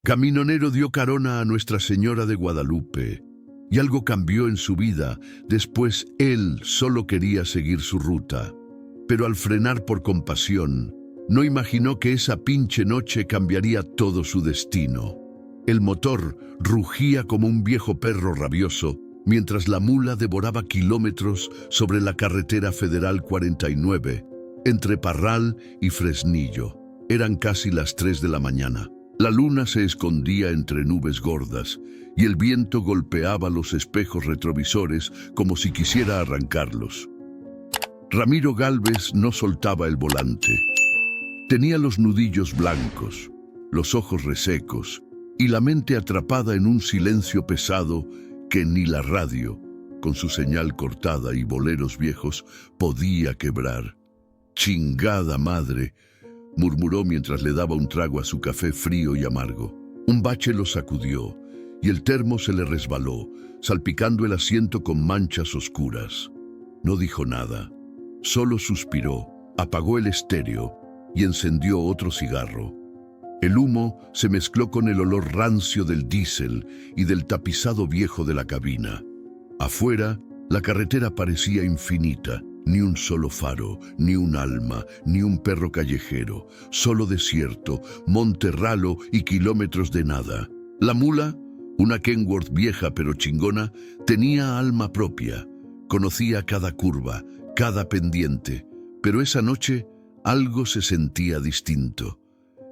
Caminonero dio carona a Nuestra Señora de Guadalupe, y algo cambió en su vida. Después él solo quería seguir su ruta. Pero al frenar por compasión, no imaginó que esa pinche noche cambiaría todo su destino. El motor rugía como un viejo perro rabioso, mientras la mula devoraba kilómetros sobre la carretera federal 49, entre Parral y Fresnillo. Eran casi las 3 de la mañana. La luna se escondía entre nubes gordas y el viento golpeaba los espejos retrovisores como si quisiera arrancarlos. Ramiro Gálvez no soltaba el volante. Tenía los nudillos blancos, los ojos resecos y la mente atrapada en un silencio pesado que ni la radio, con su señal cortada y boleros viejos, podía quebrar. «Chingada madre», murmuró mientras le daba un trago a su café frío y amargo. Un bache lo sacudió y el termo se le resbaló, salpicando el asiento con manchas oscuras. No dijo nada, solo suspiró, apagó el estéreo y encendió otro cigarro. El humo se mezcló con el olor rancio del diésel y del tapizado viejo de la cabina. Afuera, la carretera parecía infinita. Ni un solo faro, ni un alma, ni un perro callejero, solo desierto, monte ralo y kilómetros de nada. La mula, una Kenworth vieja pero chingona, tenía alma propia. Conocía cada curva, cada pendiente, pero esa noche algo se sentía distinto.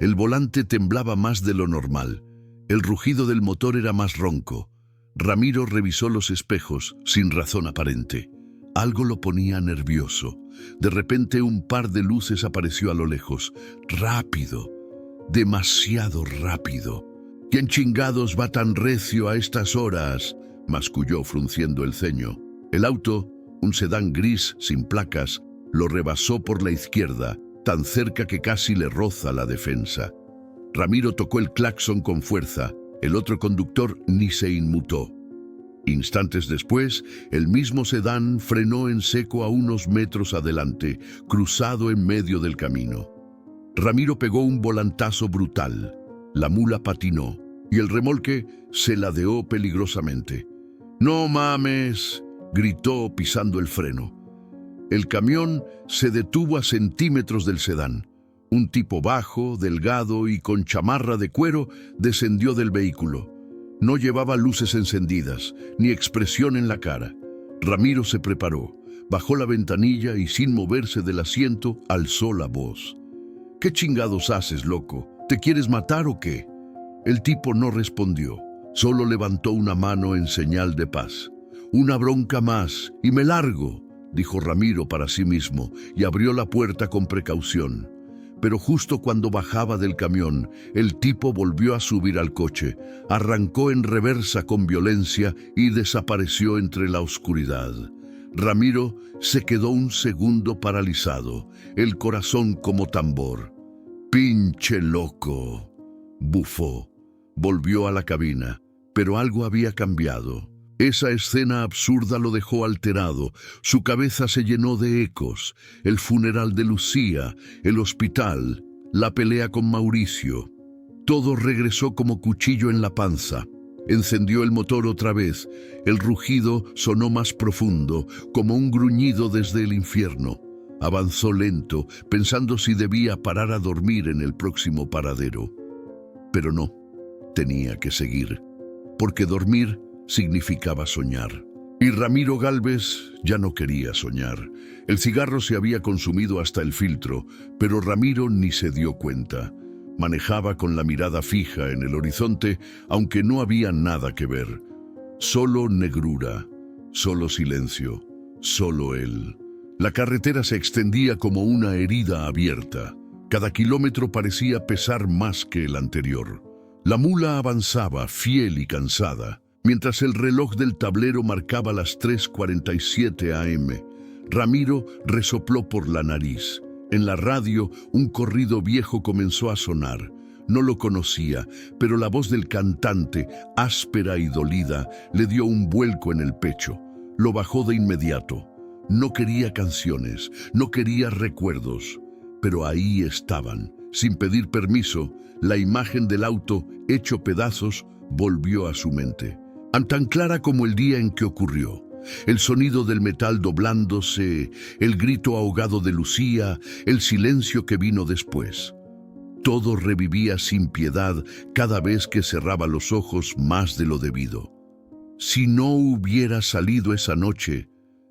El volante temblaba más de lo normal. El rugido del motor era más ronco. Ramiro revisó los espejos sin razón aparente. Algo lo ponía nervioso. De repente un par de luces apareció a lo lejos. Rápido, demasiado rápido. «¿Quién chingados va tan recio a estas horas?», masculló frunciendo el ceño. El auto, un sedán gris sin placas, lo rebasó por la izquierda, tan cerca que casi le roza la defensa. Ramiro tocó el claxon con fuerza. El otro conductor ni se inmutó. Instantes después, el mismo sedán frenó en seco a unos metros adelante, cruzado en medio del camino. Ramiro pegó un volantazo brutal. La mula patinó y el remolque se ladeó peligrosamente. «¡No mames!», gritó pisando el freno. El camión se detuvo a centímetros del sedán. Un tipo bajo, delgado y con chamarra de cuero descendió del vehículo. No llevaba luces encendidas, ni expresión en la cara. Ramiro se preparó, bajó la ventanilla y sin moverse del asiento alzó la voz. «¿Qué chingados haces, loco? ¿Te quieres matar o qué?». El tipo no respondió, solo levantó una mano en señal de paz. «Una bronca más y me largo», dijo Ramiro para sí mismo y abrió la puerta con precaución. Pero justo cuando bajaba del camión, el tipo volvió a subir al coche, arrancó en reversa con violencia y desapareció entre la oscuridad. Ramiro se quedó un segundo paralizado, el corazón como tambor. «¡Pinche loco!», bufó. Volvió a la cabina, pero algo había cambiado. Esa escena absurda lo dejó alterado. Su cabeza se llenó de ecos. El funeral de Lucía, el hospital, la pelea con Mauricio. Todo regresó como cuchillo en la panza. Encendió el motor otra vez. El rugido sonó más profundo, como un gruñido desde el infierno. Avanzó lento, pensando si debía parar a dormir en el próximo paradero. Pero no, tenía que seguir, porque dormir significaba soñar. Y Ramiro Gálvez ya no quería soñar. El cigarro se había consumido hasta el filtro, pero Ramiro ni se dio cuenta. Manejaba con la mirada fija en el horizonte, aunque no había nada que ver. Solo negrura, solo silencio, solo él. La carretera se extendía como una herida abierta. Cada kilómetro parecía pesar más que el anterior. La mula avanzaba, fiel y cansada. Mientras el reloj del tablero marcaba las 3:47 am, Ramiro resopló por la nariz. En la radio, un corrido viejo comenzó a sonar. No lo conocía, pero la voz del cantante, áspera y dolida, le dio un vuelco en el pecho. Lo bajó de inmediato. No quería canciones, no quería recuerdos, pero ahí estaban, sin pedir permiso, la imagen del auto hecho pedazos volvió a su mente, tan clara como el día en que ocurrió. El sonido del metal doblándose, el grito ahogado de Lucía, el silencio que vino después. Todo revivía sin piedad cada vez que cerraba los ojos más de lo debido. Si no hubiera salido esa noche,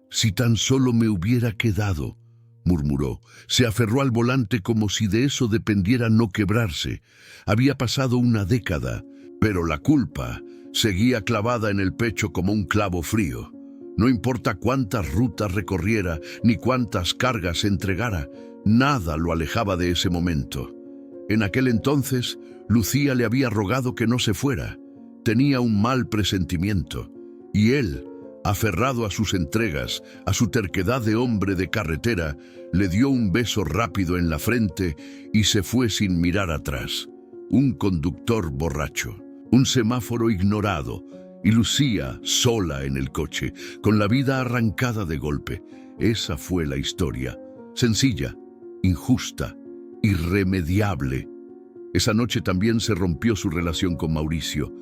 si tan solo me hubiera quedado, murmuró. Se aferró al volante como si de eso dependiera no quebrarse. Había pasado una década, pero la culpa seguía clavada en el pecho como un clavo frío. No importa cuántas rutas recorriera ni cuántas cargas entregara, nada lo alejaba de ese momento. En aquel entonces, Lucía le había rogado que no se fuera. Tenía un mal presentimiento, y él, aferrado a sus entregas, a su terquedad de hombre de carretera, le dio un beso rápido en la frente y se fue sin mirar atrás. Un conductor borracho, un semáforo ignorado, y Lucía sola en el coche, con la vida arrancada de golpe. Esa fue la historia, sencilla, injusta, irremediable. Esa noche también se rompió su relación con Mauricio.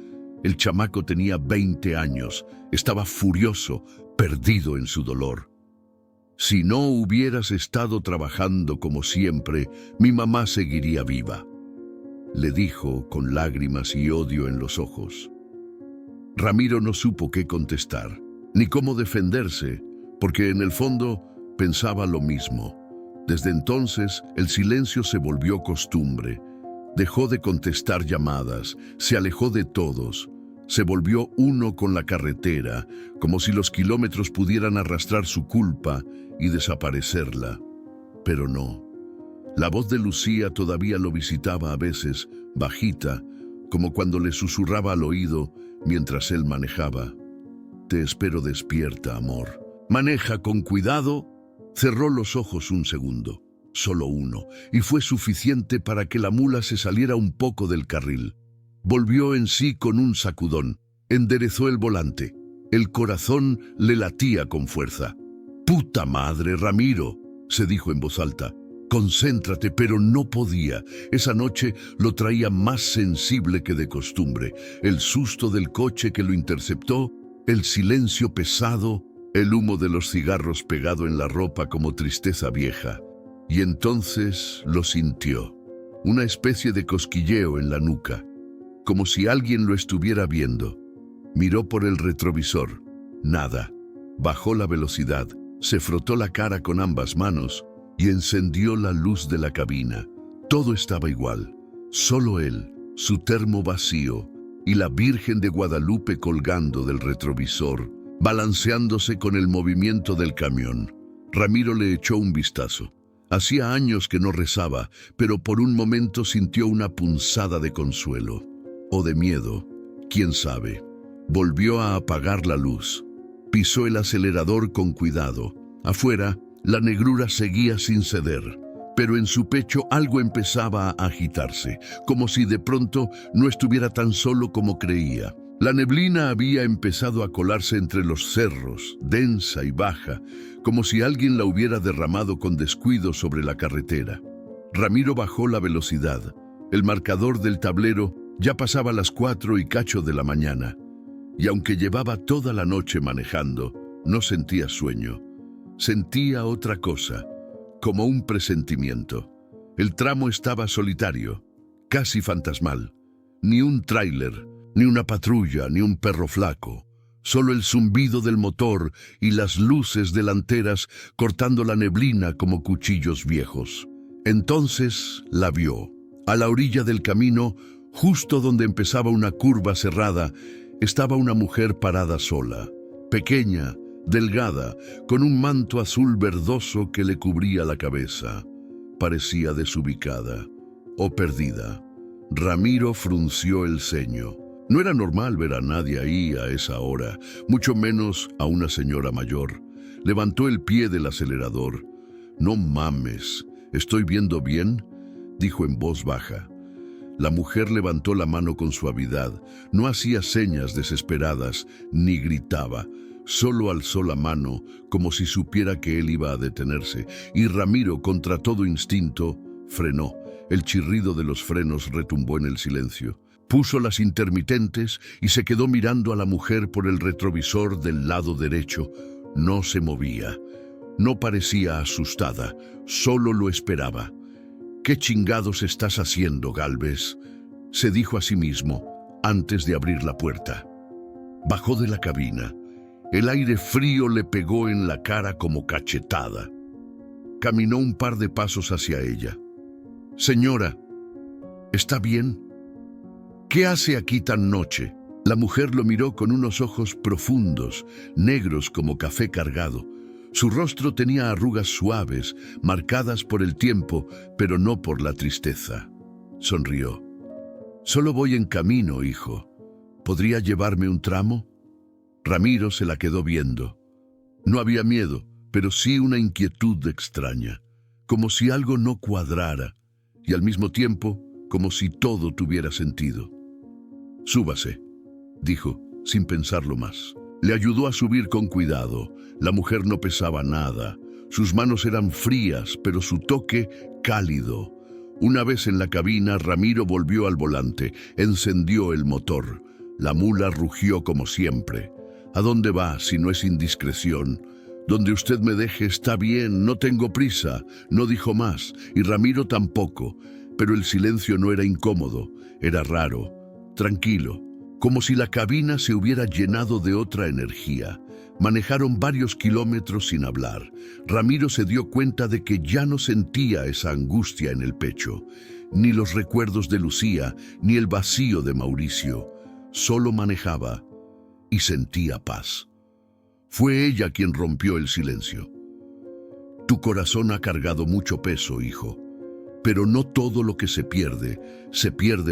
El chamaco tenía 20 años, estaba furioso, perdido en su dolor. Si no hubieras estado trabajando como siempre, mi mamá seguiría viva, le dijo con lágrimas y odio en los ojos. Ramiro no supo qué contestar, ni cómo defenderse, porque en el fondo pensaba lo mismo. Desde entonces, el silencio se volvió costumbre. Dejó de contestar llamadas, se alejó de todos. Se volvió uno con la carretera, como si los kilómetros pudieran arrastrar su culpa y desaparecerla. Pero no. La voz de Lucía todavía lo visitaba a veces, bajita, como cuando le susurraba al oído mientras él manejaba. Te espero despierta, amor. Maneja con cuidado. Cerró los ojos un segundo, solo uno, y fue suficiente para que la mula se saliera un poco del carril. Volvió en sí con un sacudón, enderezó el volante. El corazón le latía con fuerza. «¡Puta madre, Ramiro!», se dijo en voz alta. «Concéntrate», pero no podía. Esa noche lo traía más sensible que de costumbre. El susto del coche que lo interceptó, el silencio pesado, el humo de los cigarros pegado en la ropa como tristeza vieja. Y entonces lo sintió, una especie de cosquilleo en la nuca, como si alguien lo estuviera viendo. Miró por el retrovisor. Nada. Bajó la velocidad, se frotó la cara con ambas manos y encendió la luz de la cabina. Todo estaba igual. Solo él, su termo vacío y la Virgen de Guadalupe colgando del retrovisor, balanceándose con el movimiento del camión. Ramiro le echó un vistazo. Hacía años que no rezaba, pero por un momento sintió una punzada de consuelo. O de miedo, quién sabe. Volvió a apagar la luz. Pisó el acelerador con cuidado. Afuera, la negrura seguía sin ceder, pero en su pecho algo empezaba a agitarse, como si de pronto no estuviera tan solo como creía. La neblina había empezado a colarse entre los cerros, densa y baja, como si alguien la hubiera derramado con descuido sobre la carretera. Ramiro bajó la velocidad. El marcador del tablero ya pasaba las 4 y cacho de la mañana, y aunque llevaba toda la noche manejando, no sentía sueño. Sentía otra cosa, como un presentimiento. El tramo estaba solitario, casi fantasmal. Ni un tráiler, ni una patrulla, ni un perro flaco. Solo el zumbido del motor y las luces delanteras cortando la neblina como cuchillos viejos. Entonces la vio. A la orilla del camino, justo donde empezaba una curva cerrada, estaba una mujer parada sola, pequeña, delgada, con un manto azul verdoso que le cubría la cabeza. Parecía desubicada o perdida. Ramiro frunció el ceño. No era normal ver a nadie ahí a esa hora, mucho menos a una señora mayor. Levantó el pie del acelerador. «No mames, ¿estoy viendo bien?», dijo en voz baja. La mujer levantó la mano con suavidad, no hacía señas desesperadas, ni gritaba. Solo alzó la mano, como si supiera que él iba a detenerse, y Ramiro, contra todo instinto, frenó. El chirrido de los frenos retumbó en el silencio. Puso las intermitentes y se quedó mirando a la mujer por el retrovisor del lado derecho. No se movía. No parecía asustada, solo lo esperaba. «¿Qué chingados estás haciendo, Galvez?», se dijo a sí mismo antes de abrir la puerta. Bajó de la cabina. El aire frío le pegó en la cara como cachetada. Caminó un par de pasos hacia ella. «Señora, ¿está bien? ¿Qué hace aquí tan noche?». La mujer lo miró con unos ojos profundos, negros como café cargado. Su rostro tenía arrugas suaves, marcadas por el tiempo, pero no por la tristeza. Sonrió. «Solo voy en camino, hijo. ¿Podría llevarme un tramo?». Ramiro se la quedó viendo. No había miedo, pero sí una inquietud extraña, como si algo no cuadrara, y al mismo tiempo como si todo tuviera sentido. «Súbase», dijo, sin pensarlo más. Le ayudó a subir con cuidado. La mujer no pesaba nada. Sus manos eran frías, pero su toque cálido. Una vez en la cabina, Ramiro volvió al volante, encendió el motor. La mula rugió como siempre. «¿A dónde va, si no es indiscreción?». «Donde usted me deje está bien, no tengo prisa», no dijo más, y Ramiro tampoco. Pero el silencio no era incómodo, era raro, tranquilo, como si la cabina se hubiera llenado de otra energía. Manejaron varios kilómetros sin hablar. Ramiro se dio cuenta de que ya no sentía esa angustia en el pecho, ni los recuerdos de Lucía, ni el vacío de Mauricio. Solo manejaba y sentía paz. Fue ella quien rompió el silencio. «Tu corazón ha cargado mucho peso, hijo, pero no todo lo que se pierde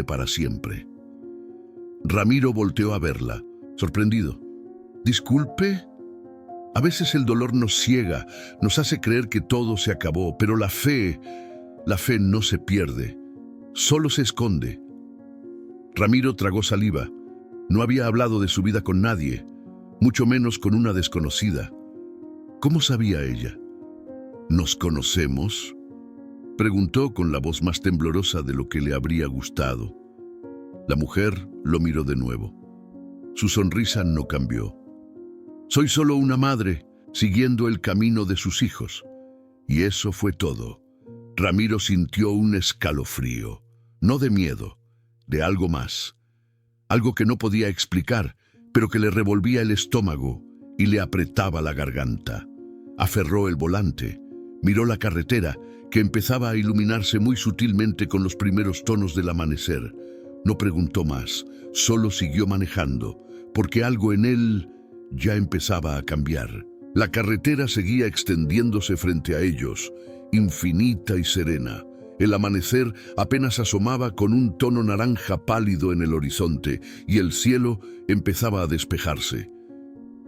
para siempre». Ramiro volteó a verla, sorprendido. «Disculpe». A veces el dolor nos ciega, nos hace creer que todo se acabó, pero la fe no se pierde, solo se esconde. Ramiro tragó saliva. No había hablado de su vida con nadie, mucho menos con una desconocida. ¿Cómo sabía ella? «¿Nos conocemos?», preguntó con la voz más temblorosa de lo que le habría gustado. La mujer lo miró de nuevo. Su sonrisa no cambió. «Soy solo una madre, siguiendo el camino de sus hijos». Y eso fue todo. Ramiro sintió un escalofrío, no de miedo, de algo más. Algo que no podía explicar, pero que le revolvía el estómago y le apretaba la garganta. Aferró el volante, miró la carretera, que empezaba a iluminarse muy sutilmente con los primeros tonos del amanecer. No preguntó más, solo siguió manejando, porque algo en él ya empezaba a cambiar. La carretera seguía extendiéndose frente a ellos, infinita y serena. El amanecer apenas asomaba con un tono naranja pálido en el horizonte y el cielo empezaba a despejarse.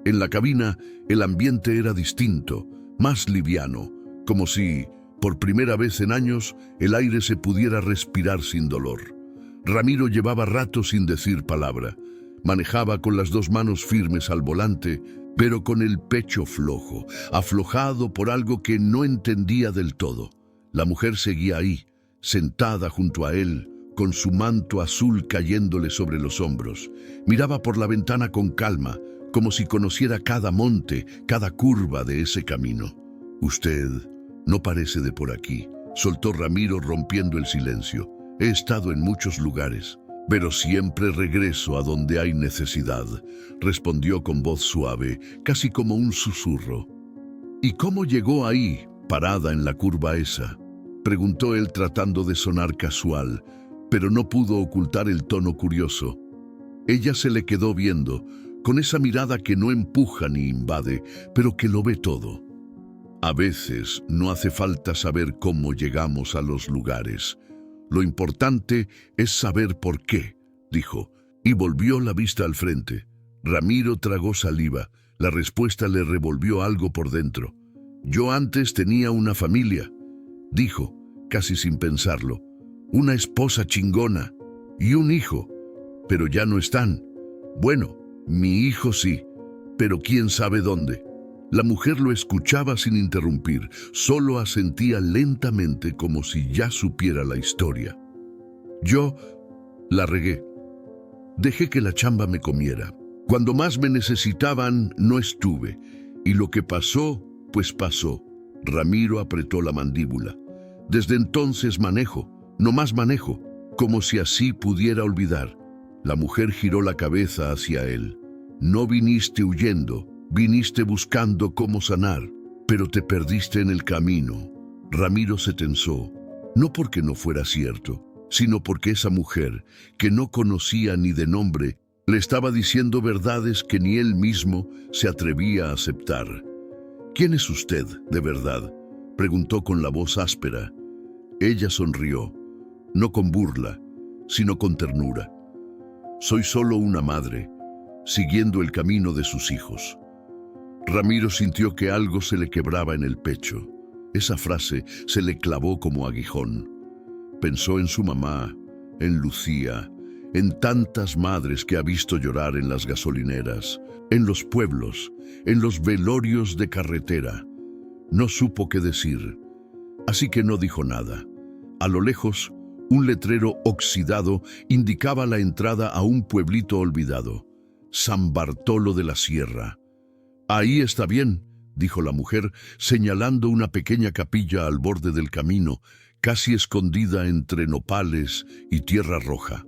En la cabina el ambiente era distinto, más liviano, como si, por primera vez en años, el aire se pudiera respirar sin dolor. Ramiro llevaba rato sin decir palabra. Manejaba con las dos manos firmes al volante, pero con el pecho flojo, aflojado por algo que no entendía del todo. La mujer seguía ahí, sentada junto a él, con su manto azul cayéndole sobre los hombros. Miraba por la ventana con calma, como si conociera cada monte, cada curva de ese camino. «Usted no parece de por aquí», soltó Ramiro rompiendo el silencio. «He estado en muchos lugares, pero siempre regreso a donde hay necesidad», respondió con voz suave, casi como un susurro. «¿Y cómo llegó ahí, parada en la curva esa?», preguntó él tratando de sonar casual, pero no pudo ocultar el tono curioso. Ella se le quedó viendo, con esa mirada que no empuja ni invade, pero que lo ve todo. «A veces no hace falta saber cómo llegamos a los lugares. Lo importante es saber por qué», dijo, y volvió la vista al frente. Ramiro tragó saliva. La respuesta le revolvió algo por dentro. «Yo antes tenía una familia», dijo, casi sin pensarlo. «Una esposa chingona y un hijo, pero ya no están. Bueno, mi hijo sí, pero quién sabe dónde». La mujer lo escuchaba sin interrumpir, solo asentía lentamente como si ya supiera la historia. Yo la regué. Dejé que la chamba me comiera. Cuando más me necesitaban, no estuve. Y lo que pasó, pues pasó. Ramiro apretó la mandíbula. Desde entonces manejo, no más manejo, como si así pudiera olvidar. La mujer giró la cabeza hacia él. No viniste huyendo, viniste buscando cómo sanar, pero te perdiste en el camino. Ramiro se tensó, no porque no fuera cierto, sino porque esa mujer, que no conocía ni de nombre, le estaba diciendo verdades que ni él mismo se atrevía a aceptar. «¿Quién es usted, de verdad?», preguntó con la voz áspera. Ella sonrió, no con burla, sino con ternura. «Soy solo una madre, siguiendo el camino de sus hijos». Ramiro sintió que algo se le quebraba en el pecho. Esa frase se le clavó como aguijón. Pensó en su mamá, en Lucía, en tantas madres que ha visto llorar en las gasolineras, en los pueblos, en los velorios de carretera. No supo qué decir, así que no dijo nada. A lo lejos, un letrero oxidado indicaba la entrada a un pueblito olvidado, San Bartolo de la Sierra. «Ahí está bien», dijo la mujer, señalando una pequeña capilla al borde del camino, casi escondida entre nopales y tierra roja.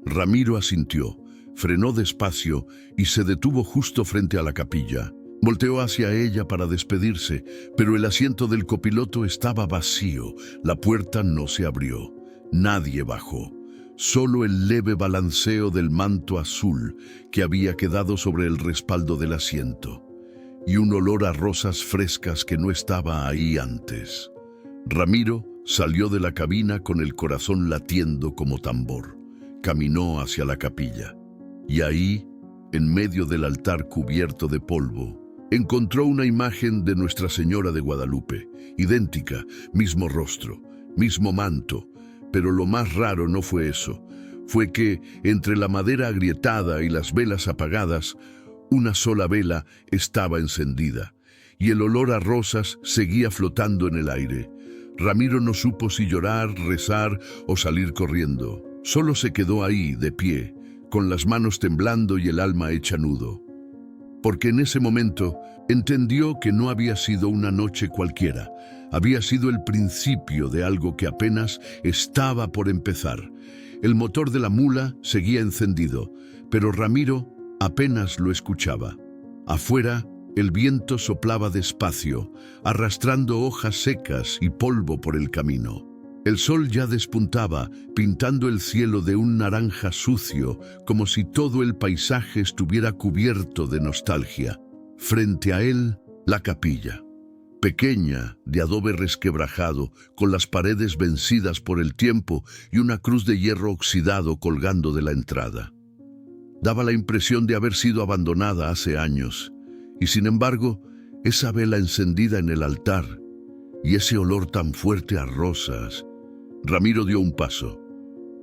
Ramiro asintió, frenó despacio y se detuvo justo frente a la capilla. Volteó hacia ella para despedirse, pero el asiento del copiloto estaba vacío. La puerta no se abrió. Nadie bajó. Solo el leve balanceo del manto azul que había quedado sobre el respaldo del asiento. Y un olor a rosas frescas que no estaba ahí antes. Ramiro salió de la cabina con el corazón latiendo como tambor. Caminó hacia la capilla. Y ahí, en medio del altar cubierto de polvo, encontró una imagen de Nuestra Señora de Guadalupe, idéntica, mismo rostro, mismo manto. Pero lo más raro no fue eso. Fue que, entre la madera agrietada y las velas apagadas, una sola vela estaba encendida, y el olor a rosas seguía flotando en el aire. Ramiro no supo si llorar, rezar o salir corriendo. Solo se quedó ahí, de pie, con las manos temblando y el alma hecha nudo. Porque en ese momento entendió que no había sido una noche cualquiera. Había sido el principio de algo que apenas estaba por empezar. El motor de la mula seguía encendido, pero Ramiro apenas lo escuchaba. Afuera, el viento soplaba despacio, arrastrando hojas secas y polvo por el camino. El sol ya despuntaba, pintando el cielo de un naranja sucio, como si todo el paisaje estuviera cubierto de nostalgia. Frente a él, la capilla. Pequeña, de adobe resquebrajado, con las paredes vencidas por el tiempo y una cruz de hierro oxidado colgando de la entrada. Daba la impresión de haber sido abandonada hace años, y sin embargo, esa vela encendida en el altar y ese olor tan fuerte a rosas. Ramiro dio un paso,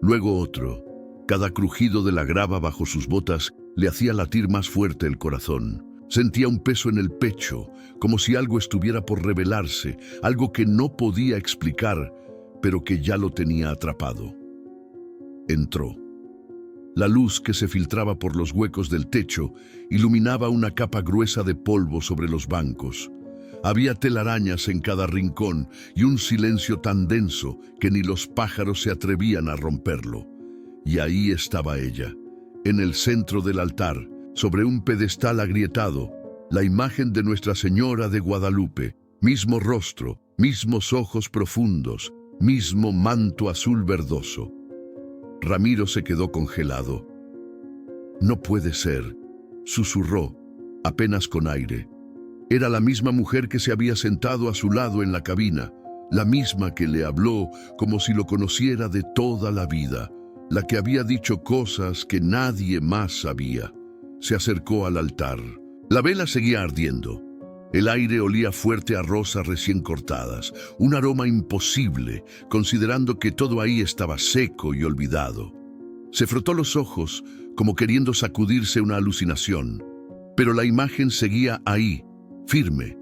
luego otro. Cada crujido de la grava bajo sus botas le hacía latir más fuerte el corazón. Sentía un peso en el pecho, como si algo estuviera por revelarse, algo que no podía explicar, pero que ya lo tenía atrapado. Entró. La luz que se filtraba por los huecos del techo iluminaba una capa gruesa de polvo sobre los bancos. Había telarañas en cada rincón y un silencio tan denso que ni los pájaros se atrevían a romperlo. Y ahí estaba ella, en el centro del altar, sobre un pedestal agrietado, la imagen de Nuestra Señora de Guadalupe, mismo rostro, mismos ojos profundos, mismo manto azul verdoso. Ramiro se quedó congelado. «No puede ser», susurró, apenas con aire. Era la misma mujer que se había sentado a su lado en la cabina, la misma que le habló como si lo conociera de toda la vida, la que había dicho cosas que nadie más sabía. Se acercó al altar. La vela seguía ardiendo. El aire olía fuerte a rosas recién cortadas, un aroma imposible, considerando que todo ahí estaba seco y olvidado. Se frotó los ojos, como queriendo sacudirse una alucinación, pero la imagen seguía ahí, firme,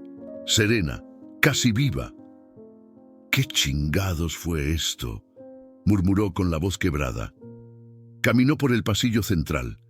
serena, casi viva. «¿Qué chingados fue esto?», murmuró con la voz quebrada. Caminó por el pasillo central.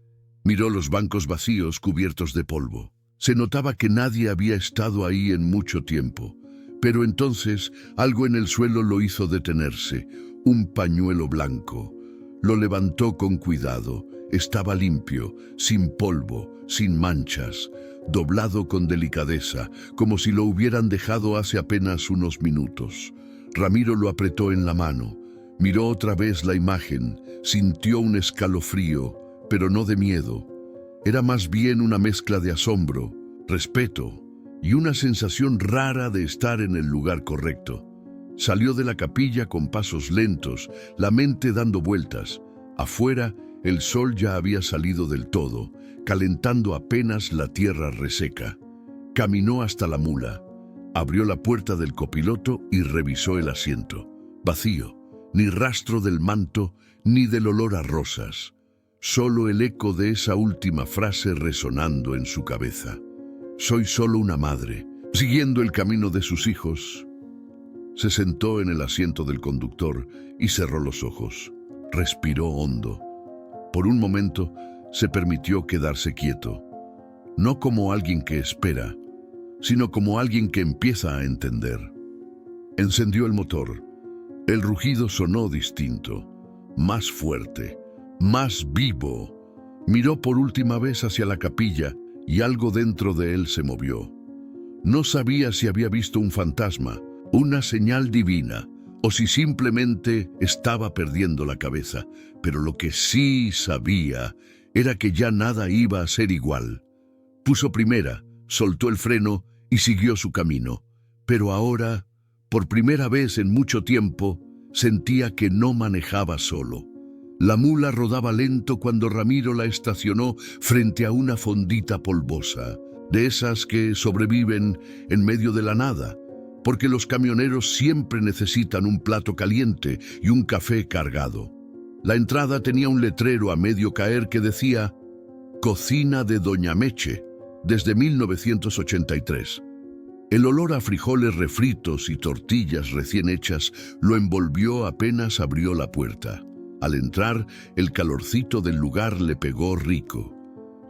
Miró los bancos vacíos cubiertos de polvo. Se notaba que nadie había estado ahí en mucho tiempo. Pero entonces algo en el suelo lo hizo detenerse. Un pañuelo blanco. Lo levantó con cuidado. Estaba limpio, sin polvo, sin manchas, doblado con delicadeza, como si lo hubieran dejado hace apenas unos minutos. Ramiro lo apretó en la mano. Miró otra vez la imagen, sintió un escalofrío, pero no de miedo. Era más bien una mezcla de asombro, respeto y una sensación rara de estar en el lugar correcto. Salió de la capilla con pasos lentos, la mente dando vueltas. Afuera, el sol ya había salido del todo, calentando apenas la tierra reseca. Caminó hasta la mula. Abrió la puerta del copiloto y revisó el asiento. Vacío, ni rastro del manto, ni del olor a rosas. Solo el eco de esa última frase resonando en su cabeza. Soy solo una madre, siguiendo el camino de sus hijos. Se sentó en el asiento del conductor y cerró los ojos. Respiró hondo. Por un momento se permitió quedarse quieto. No como alguien que espera, sino como alguien que empieza a entender. Encendió el motor. El rugido sonó distinto, más fuerte, más vivo. Miró por última vez hacia la capilla y algo dentro de él se movió. No sabía si había visto un fantasma, una señal divina, o si simplemente estaba perdiendo la cabeza, pero lo que sí sabía era que ya nada iba a ser igual. Puso primera, soltó el freno y siguió su camino. Pero ahora, por primera vez en mucho tiempo, sentía que no manejaba solo. La mula rodaba lento cuando Ramiro la estacionó frente a una fondita polvosa, de esas que sobreviven en medio de la nada, porque los camioneros siempre necesitan un plato caliente y un café cargado. La entrada tenía un letrero a medio caer que decía «Cocina de Doña Meche», desde 1983. El olor a frijoles refritos y tortillas recién hechas lo envolvió apenas abrió la puerta. Al entrar, el calorcito del lugar le pegó rico.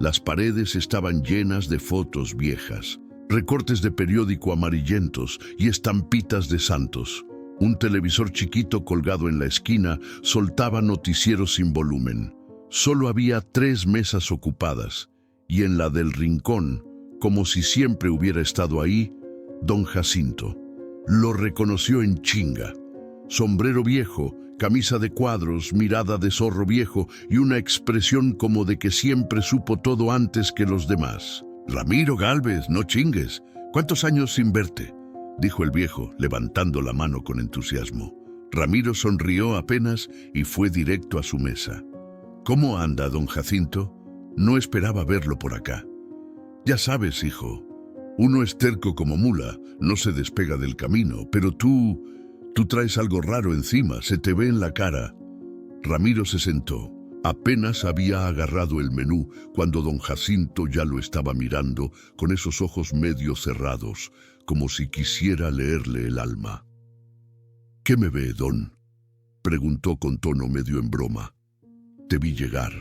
Las paredes estaban llenas de fotos viejas, recortes de periódico amarillentos y estampitas de santos. Un televisor chiquito colgado en la esquina soltaba noticieros sin volumen. Solo había 3 mesas ocupadas, y en la del rincón, como si siempre hubiera estado ahí, don Jacinto. Lo reconoció en chinga. Sombrero viejo, camisa de cuadros, mirada de zorro viejo y una expresión como de que siempre supo todo antes que los demás. «Ramiro Gálvez, no chingues. ¿Cuántos años sin verte?», dijo el viejo, levantando la mano con entusiasmo. Ramiro sonrió apenas y fue directo a su mesa. «¿Cómo anda, don Jacinto? No esperaba verlo por acá». «Ya sabes, hijo, uno es terco como mula, no se despega del camino, pero tú traes algo raro encima, se te ve en la cara». Ramiro se sentó. Apenas había agarrado el menú cuando don Jacinto ya lo estaba mirando con esos ojos medio cerrados, como si quisiera leerle el alma. «¿Qué me ve, don?», preguntó con tono medio en broma. «Te vi llegar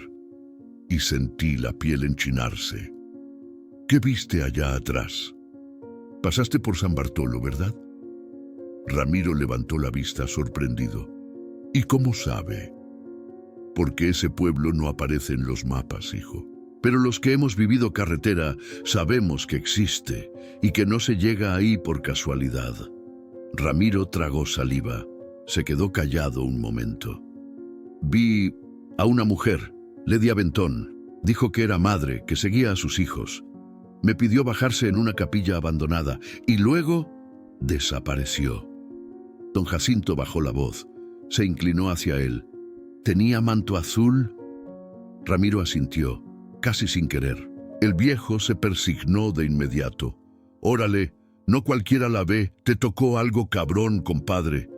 y sentí la piel enchinarse. ¿Qué viste allá atrás? Pasaste por San Bartolo, ¿verdad?». Ramiro levantó la vista sorprendido. «¿Y cómo sabe?». «Porque ese pueblo no aparece en los mapas, hijo. Pero los que hemos vivido carretera sabemos que existe y que no se llega ahí por casualidad». Ramiro tragó saliva. Se quedó callado un momento. «Vi a una mujer, le di aventón. Dijo que era madre, que seguía a sus hijos. Me pidió bajarse en una capilla abandonada y luego desapareció». Don Jacinto bajó la voz. Se inclinó hacia él. «¿Tenía manto azul?». Ramiro asintió, casi sin querer. El viejo se persignó de inmediato. «Órale, no cualquiera la ve, te tocó algo cabrón, compadre».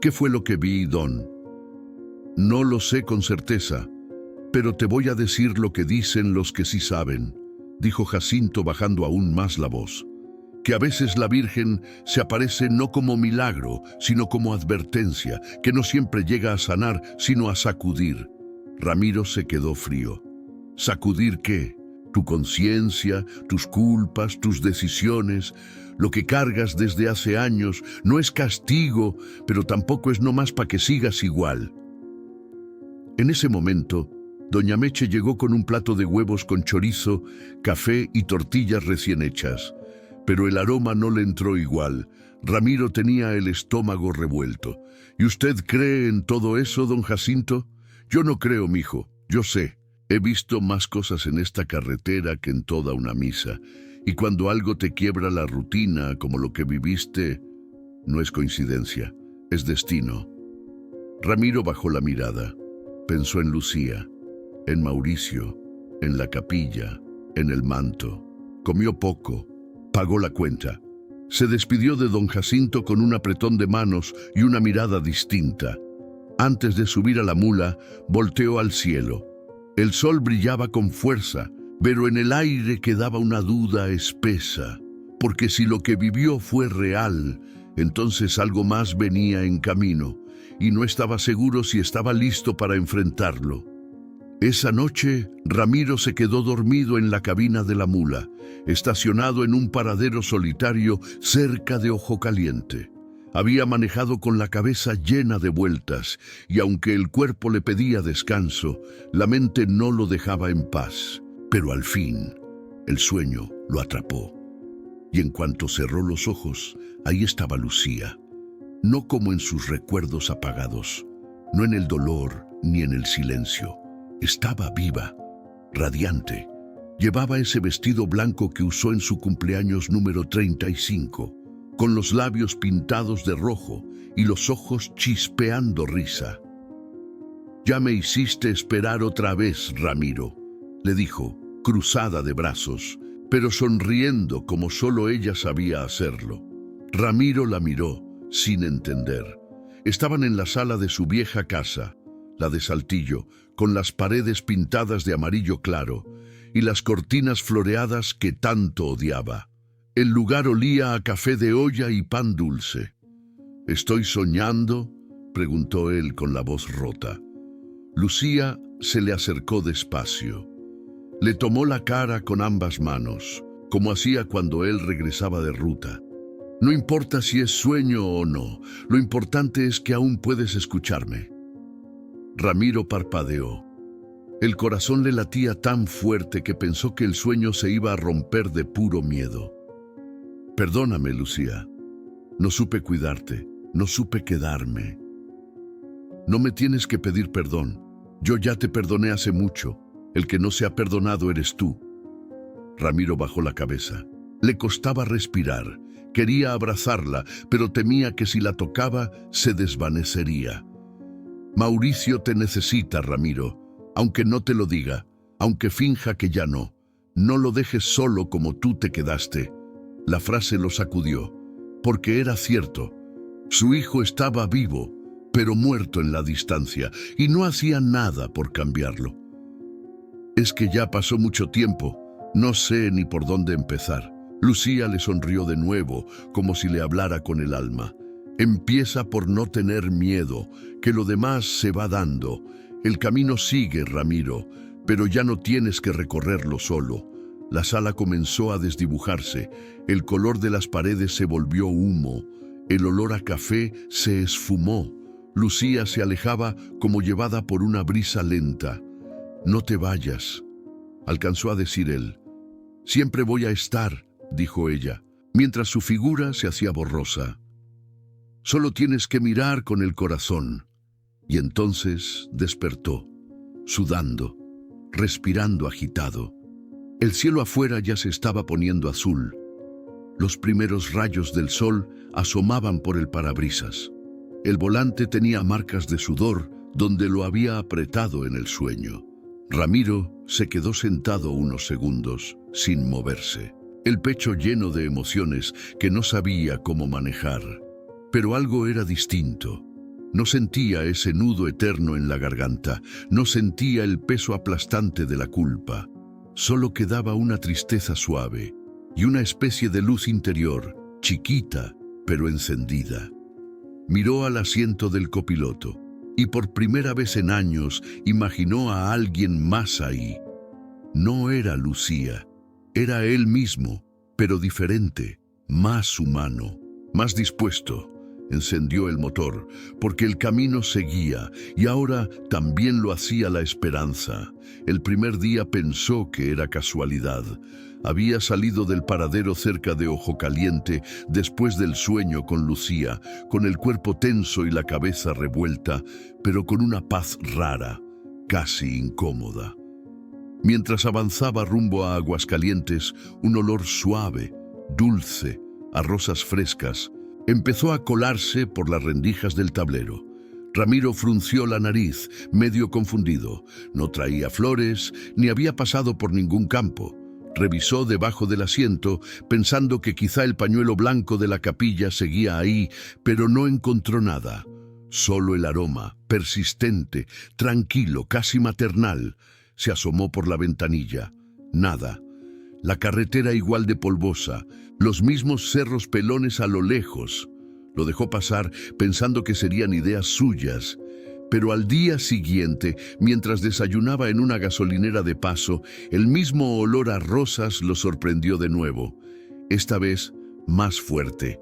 «¿Qué fue lo que vi, don?». «No lo sé con certeza, pero te voy a decir lo que dicen los que sí saben», dijo Jacinto bajando aún más la voz. que a veces la Virgen se aparece no como milagro, sino como advertencia, que no siempre llega a sanar, sino a sacudir. Ramiro se quedó frío. ¿Sacudir qué? Tu conciencia, tus culpas, tus decisiones, lo que cargas desde hace años. No es castigo, pero tampoco es nomás para que sigas igual. En ese momento, doña Meche llegó con un plato de huevos con chorizo, café y tortillas recién hechas. Pero el aroma no le entró igual. Ramiro tenía el estómago revuelto. ¿Y usted cree en todo eso, don Jacinto? Yo no creo, mijo. Yo sé. He visto más cosas en esta carretera que en toda una misa. Y cuando algo te quiebra la rutina, como lo que viviste, no es coincidencia, es destino. Ramiro bajó la mirada. Pensó en Lucía, en Mauricio, en la capilla, en el manto. Comió poco. Pagó la cuenta. Se despidió de don Jacinto con un apretón de manos y una mirada distinta. Antes de subir a la mula, volteó al cielo. El sol brillaba con fuerza, pero en el aire quedaba una duda espesa, porque si lo que vivió fue real, entonces algo más venía en camino, y no estaba seguro si estaba listo para enfrentarlo. Esa noche, Ramiro se quedó dormido en la cabina de la mula, estacionado en un paradero solitario cerca de Ojo Caliente. Había manejado con la cabeza llena de vueltas, y aunque el cuerpo le pedía descanso, la mente no lo dejaba en paz. Pero al fin, el sueño lo atrapó. Y en cuanto cerró los ojos, ahí estaba Lucía. No como en sus recuerdos apagados, no en el dolor ni en el silencio. Estaba viva, radiante. Llevaba ese vestido blanco que usó en su cumpleaños número 35, con los labios pintados de rojo y los ojos chispeando risa. «Ya me hiciste esperar otra vez, Ramiro», le dijo, cruzada de brazos, pero sonriendo como solo ella sabía hacerlo. Ramiro la miró, sin entender. Estaban en la sala de su vieja casa, la de Saltillo, con las paredes pintadas de amarillo claro y las cortinas floreadas que tanto odiaba. El lugar olía a café de olla y pan dulce. «¿Estoy soñando?», preguntó él con la voz rota. Lucía se le acercó despacio. Le tomó la cara con ambas manos, como hacía cuando él regresaba de ruta. «No importa si es sueño o no, lo importante es que aún puedes escucharme». Ramiro parpadeó. El corazón le latía tan fuerte que pensó que el sueño se iba a romper de puro miedo. «Perdóname, Lucía. No supe cuidarte, no supe quedarme». «No me tienes que pedir perdón. Yo ya te perdoné hace mucho. El que no se ha perdonado eres tú». Ramiro bajó la cabeza. Le costaba respirar. Quería abrazarla, pero temía que si la tocaba, se desvanecería. «Mauricio te necesita, Ramiro. Aunque no te lo diga, aunque finja que ya no. No lo dejes solo como tú te quedaste». La frase lo sacudió, porque era cierto. Su hijo estaba vivo, pero muerto en la distancia, y no hacía nada por cambiarlo. «Es que ya pasó mucho tiempo. No sé ni por dónde empezar». Lucía le sonrió de nuevo, como si le hablara con el alma. «Empieza por no tener miedo, que lo demás se va dando. El camino sigue, Ramiro, pero ya no tienes que recorrerlo solo». La sala comenzó a desdibujarse. El color de las paredes se volvió humo. El olor a café se esfumó. Lucía se alejaba como llevada por una brisa lenta. «No te vayas», alcanzó a decir él. «Siempre voy a estar», dijo ella, mientras su figura se hacía borrosa. «Solo tienes que mirar con el corazón». Y entonces despertó, sudando, respirando agitado. El cielo afuera ya se estaba poniendo azul. Los primeros rayos del sol asomaban por el parabrisas. El volante tenía marcas de sudor donde lo había apretado en el sueño. Ramiro se quedó sentado unos segundos, sin moverse, el pecho lleno de emociones que no sabía cómo manejar. Pero algo era distinto. No sentía ese nudo eterno en la garganta, no sentía el peso aplastante de la culpa. Solo quedaba una tristeza suave, y una especie de luz interior, chiquita pero encendida. Miró al asiento del copiloto y por primera vez en años imaginó a alguien más ahí. No era Lucía, era él mismo, pero diferente, más humano, más dispuesto. Encendió el motor, porque el camino seguía, y ahora también lo hacía la esperanza. El primer día pensó que era casualidad. Había salido del paradero cerca de Ojo Caliente después del sueño con Lucía, con el cuerpo tenso y la cabeza revuelta, pero con una paz rara, casi incómoda. Mientras avanzaba rumbo a Aguascalientes, un olor suave, dulce, a rosas frescas, empezó a colarse por las rendijas del tablero. Ramiro frunció la nariz, medio confundido. No traía flores, ni había pasado por ningún campo. Revisó debajo del asiento, pensando que quizá el pañuelo blanco de la capilla seguía ahí, pero no encontró nada. Solo el aroma, persistente, tranquilo, casi maternal. Se asomó por la ventanilla. Nada. La carretera igual de polvosa, los mismos cerros pelones a lo lejos. Lo dejó pasar pensando que serían ideas suyas. Pero al día siguiente, mientras desayunaba en una gasolinera de paso, el mismo olor a rosas lo sorprendió de nuevo. Esta vez, más fuerte.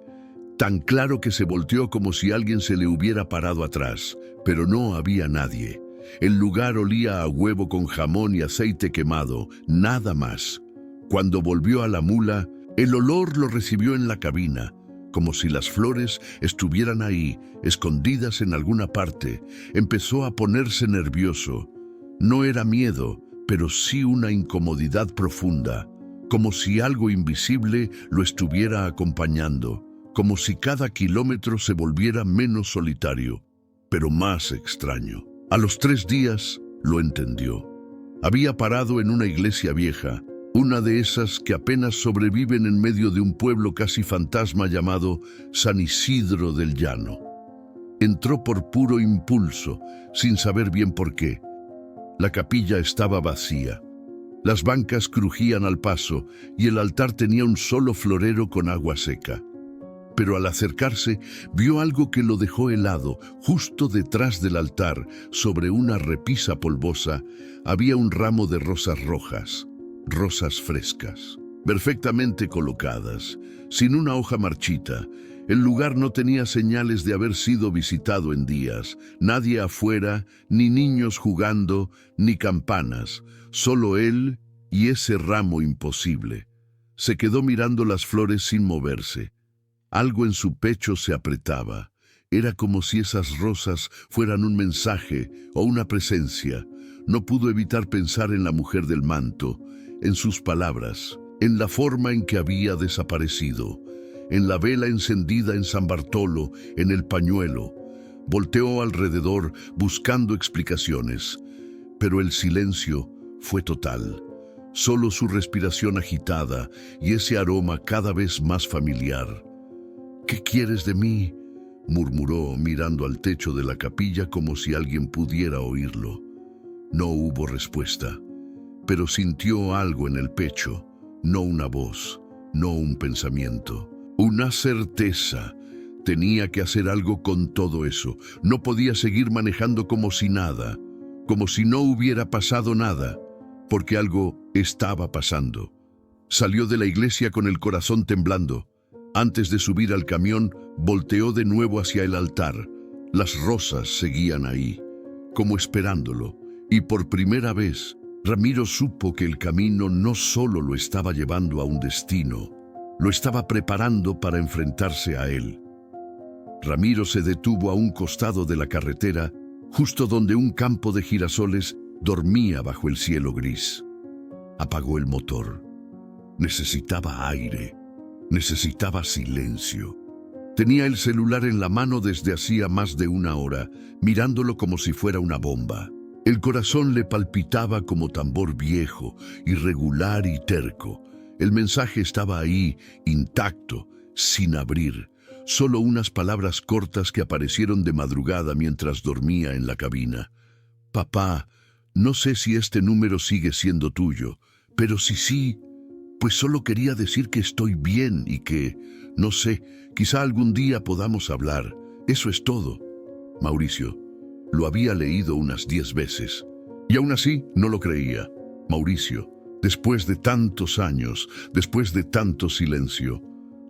Tan claro que se volteó como si alguien se le hubiera parado atrás, pero no había nadie. El lugar olía a huevo con jamón y aceite quemado, nada más. Cuando volvió a la mula, el olor lo recibió en la cabina, como si las flores estuvieran ahí, escondidas en alguna parte. Empezó a ponerse nervioso. No era miedo, pero sí una incomodidad profunda, como si algo invisible lo estuviera acompañando, como si cada kilómetro se volviera menos solitario, pero más extraño. A los 3 días lo entendió. Había parado en una iglesia vieja, una de esas que apenas sobreviven en medio de un pueblo casi fantasma llamado San Isidro del Llano. Entró por puro impulso, sin saber bien por qué. La capilla estaba vacía. Las bancas crujían al paso y el altar tenía un solo florero con agua seca. Pero al acercarse, vio algo que lo dejó helado. Justo detrás del altar, sobre una repisa polvosa, había un ramo de rosas rojas, rosas frescas, perfectamente colocadas, sin una hoja marchita. El lugar no tenía señales de haber sido visitado en días. Nadie afuera, ni niños jugando, ni campanas. Solo él y ese ramo imposible. Se quedó mirando las flores sin moverse. Algo en su pecho se apretaba. Era como si esas rosas fueran un mensaje o una presencia. No pudo evitar pensar en la mujer del manto, en sus palabras, en la forma en que había desaparecido, en la vela encendida en San Bartolo, en el pañuelo. Volteó alrededor buscando explicaciones, pero el silencio fue total. Solo su respiración agitada y ese aroma cada vez más familiar. «¿Qué quieres de mí?», murmuró mirando al techo de la capilla como si alguien pudiera oírlo. No hubo respuesta, pero sintió algo en el pecho, no una voz, no un pensamiento, una certeza. Tenía que hacer algo con todo eso. No podía seguir manejando como si nada, como si no hubiera pasado nada, porque algo estaba pasando. Salió de la iglesia con el corazón temblando. Antes de subir al camión, volteó de nuevo hacia el altar. Las rosas seguían ahí, como esperándolo, y por primera vez, Ramiro supo que el camino no solo lo estaba llevando a un destino, lo estaba preparando para enfrentarse a él. Ramiro se detuvo a un costado de la carretera, justo donde un campo de girasoles dormía bajo el cielo gris. Apagó el motor. Necesitaba aire. Necesitaba silencio. Tenía el celular en la mano desde hacía más de 1 hora, mirándolo como si fuera una bomba. El corazón le palpitaba como tambor viejo, irregular y terco. El mensaje estaba ahí, intacto, sin abrir. Solo unas palabras cortas que aparecieron de madrugada mientras dormía en la cabina. «Papá, no sé si este número sigue siendo tuyo, pero si sí, Pues solo quería decir que estoy bien y que, no sé, quizá algún día podamos hablar. Eso es todo. Mauricio, lo había leído unas 10 veces. Y aún así no lo creía. Mauricio, después de tantos años, después de tanto silencio.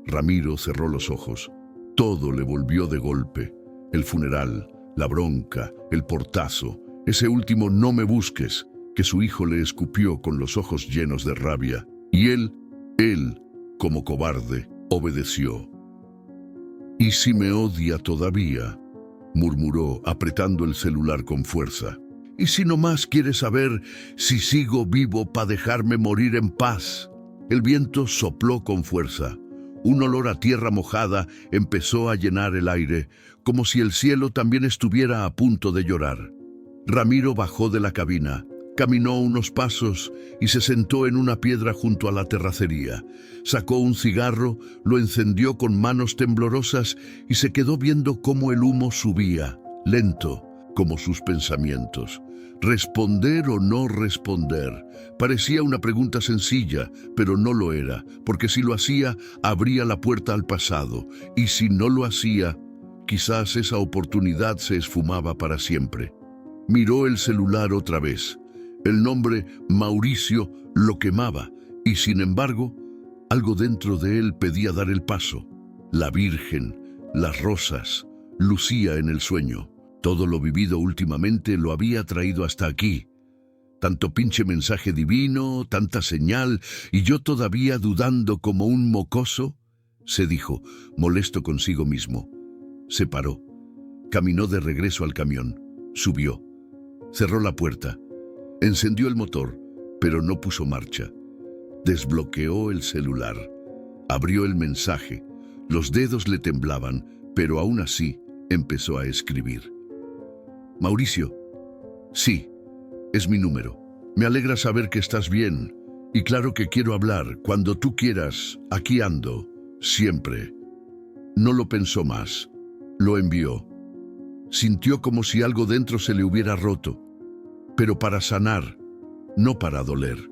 Ramiro cerró los ojos. Todo le volvió de golpe. El funeral, la bronca, el portazo, ese último "no me busques", que su hijo le escupió con los ojos llenos de rabia. Y él, como cobarde, obedeció. «¿Y si me odia todavía?», murmuró, apretando el celular con fuerza. «¿Y si nomás quiere saber si sigo vivo para dejarme morir en paz?». El viento sopló con fuerza. Un olor a tierra mojada empezó a llenar el aire, como si el cielo también estuviera a punto de llorar. Ramiro bajó de la cabina, caminó unos pasos y se sentó en una piedra junto a la terracería. Sacó un cigarro, lo encendió con manos temblorosas y se quedó viendo cómo el humo subía, lento, como sus pensamientos. ¿Responder o no responder? Parecía una pregunta sencilla, pero no lo era, porque si lo hacía, abría la puerta al pasado, y si no lo hacía, quizás esa oportunidad se esfumaba para siempre. Miró el celular otra vez. El nombre Mauricio lo quemaba, y sin embargo, algo dentro de él pedía dar el paso. La Virgen, las rosas, lucía en el sueño. Todo lo vivido últimamente lo había traído hasta aquí. Tanto pinche mensaje divino, tanta señal, y yo todavía dudando como un mocoso, se dijo, molesto consigo mismo. Se paró, caminó de regreso al camión, subió, cerró la puerta, encendió el motor, pero no puso marcha. Desbloqueó el celular, abrió el mensaje, los dedos le temblaban, pero aún así empezó a escribir. Mauricio, sí, es mi número. Me alegra saber que estás bien. Y claro que quiero hablar. Cuando tú quieras, aquí ando. Siempre. No lo pensó más. Lo envió. Sintió como si algo dentro se le hubiera roto. Pero para sanar, no para doler.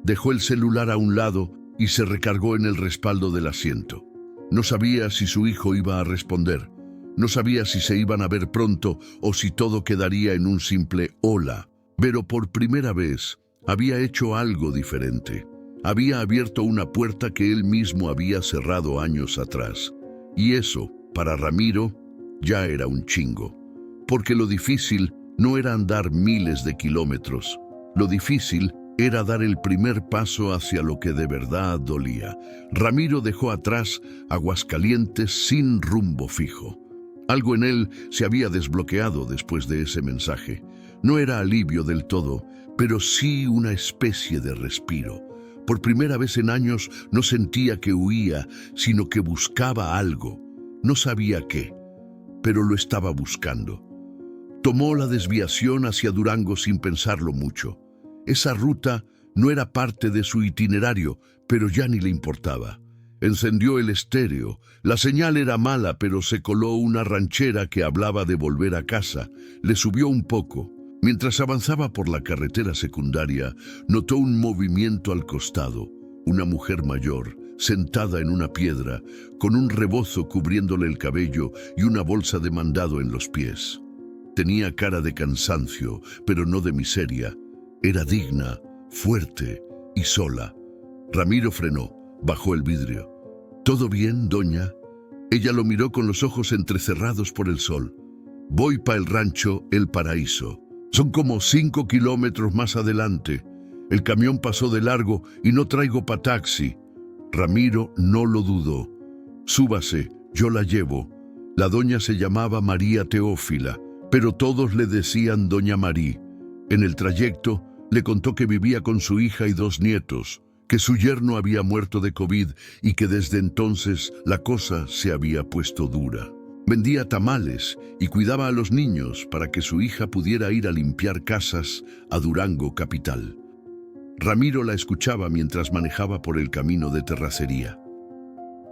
Dejó el celular a un lado y se recargó en el respaldo del asiento. No sabía si su hijo iba a responder. No sabía si se iban a ver pronto o si todo quedaría en un simple hola. Pero por primera vez había hecho algo diferente. Había abierto una puerta que él mismo había cerrado años atrás. Y eso, para Ramiro, ya era un chingo. Porque lo difícil no era andar miles de kilómetros. Lo difícil era dar el primer paso hacia lo que de verdad dolía. Ramiro dejó atrás Aguascalientes sin rumbo fijo. Algo en él se había desbloqueado después de ese mensaje. No era alivio del todo, pero sí una especie de respiro. Por primera vez en años no sentía que huía, sino que buscaba algo. No sabía qué, pero lo estaba buscando. Tomó la desviación hacia Durango sin pensarlo mucho. Esa ruta no era parte de su itinerario, pero ya ni le importaba. Encendió el estéreo. La señal era mala, pero se coló una ranchera que hablaba de volver a casa. Le subió un poco. Mientras avanzaba por la carretera secundaria, notó un movimiento al costado. Una mujer mayor, sentada en una piedra, con un rebozo cubriéndole el cabello y una bolsa de mandado en los pies. Tenía cara de cansancio, pero no de miseria. Era digna, fuerte y sola. Ramiro frenó, bajó el vidrio. ¿Todo bien, doña? Ella lo miró con los ojos entrecerrados por el sol. Voy pa' el rancho El Paraíso. Son como 5 kilómetros más adelante. El camión pasó de largo y no traigo pa' taxi. Ramiro no lo dudó. Súbase, yo la llevo. La doña se llamaba María Teófila, pero todos le decían Doña Marí. En el trayecto le contó que vivía con su hija y 2 nietos, que su yerno había muerto de COVID y que desde entonces la cosa se había puesto dura. Vendía tamales y cuidaba a los niños para que su hija pudiera ir a limpiar casas a Durango capital. Ramiro la escuchaba mientras manejaba por el camino de terracería.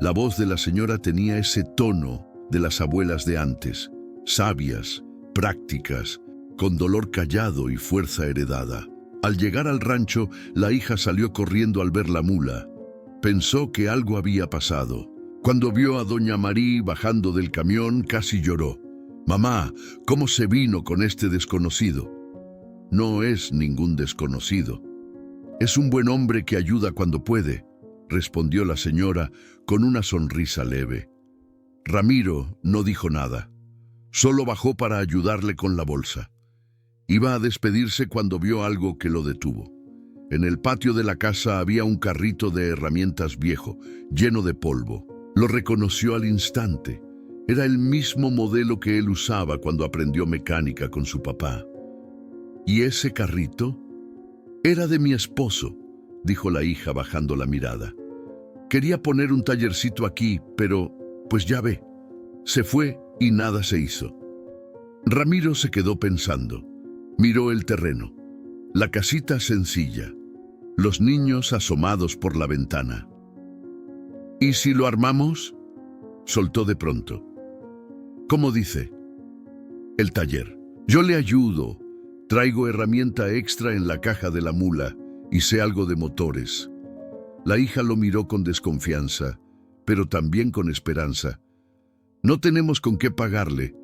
La voz de la señora tenía ese tono de las abuelas de antes, sabias, prácticas, con dolor callado y fuerza heredada. Al llegar al rancho, la hija salió corriendo al ver la mula. Pensó que algo había pasado. Cuando vio a doña Marí bajando del camión, casi lloró. «Mamá, ¿cómo se vino con este desconocido?» «No es ningún desconocido. Es un buen hombre que ayuda cuando puede», respondió la señora con una sonrisa leve. Ramiro no dijo nada. Solo bajó para ayudarle con la bolsa. Iba a despedirse cuando vio algo que lo detuvo. En el patio de la casa había un carrito de herramientas viejo, lleno de polvo. Lo reconoció al instante. Era el mismo modelo que él usaba cuando aprendió mecánica con su papá. ¿Y ese carrito? Era de mi esposo, dijo la hija bajando la mirada. Quería poner un tallercito aquí, pero, pues ya ve, se fue y nada se hizo. Ramiro se quedó pensando. Miró el terreno, la casita sencilla, los niños asomados por la ventana. ¿Y si lo armamos?, soltó de pronto. ¿Cómo dice? El taller. Yo le ayudo. Traigo herramienta extra en la caja de la mula y sé algo de motores. La hija lo miró con desconfianza, pero también con esperanza. No tenemos con qué pagarle.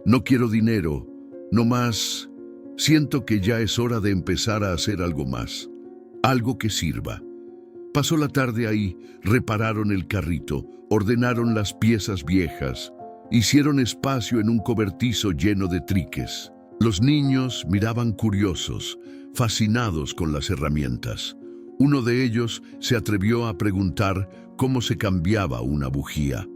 No quiero dinero, no más. Siento que ya es hora de empezar a hacer algo más, algo que sirva. Pasó la tarde ahí, repararon el carrito, ordenaron las piezas viejas, hicieron espacio en un cobertizo lleno de triques. Los niños miraban curiosos, fascinados con las herramientas. Uno de ellos se atrevió a preguntar cómo se cambiaba una bujía.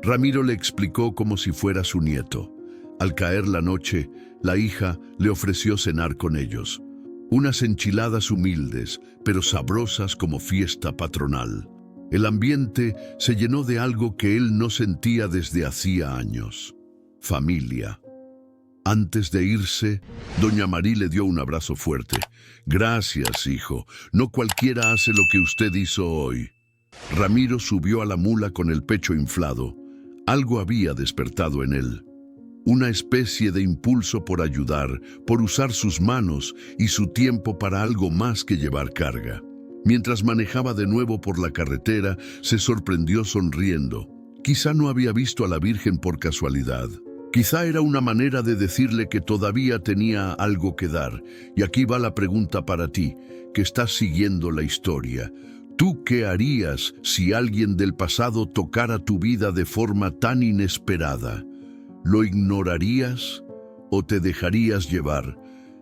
Ramiro le explicó como si fuera su nieto. Al caer la noche, la hija le ofreció cenar con ellos. Unas enchiladas humildes, pero sabrosas como fiesta patronal. El ambiente se llenó de algo que él no sentía desde hacía años. Familia. Antes de irse, doña Marí le dio un abrazo fuerte. «Gracias, hijo. No cualquiera hace lo que usted hizo hoy». Ramiro subió a la mula con el pecho inflado. Algo había despertado en él. Una especie de impulso por ayudar, por usar sus manos y su tiempo para algo más que llevar carga. Mientras manejaba de nuevo por la carretera, se sorprendió sonriendo. Quizá no había visto a la Virgen por casualidad. Quizá era una manera de decirle que todavía tenía algo que dar. Y aquí va la pregunta para ti, que estás siguiendo la historia. ¿Tú qué harías si alguien del pasado tocara tu vida de forma tan inesperada? ¿Lo ignorarías o te dejarías llevar?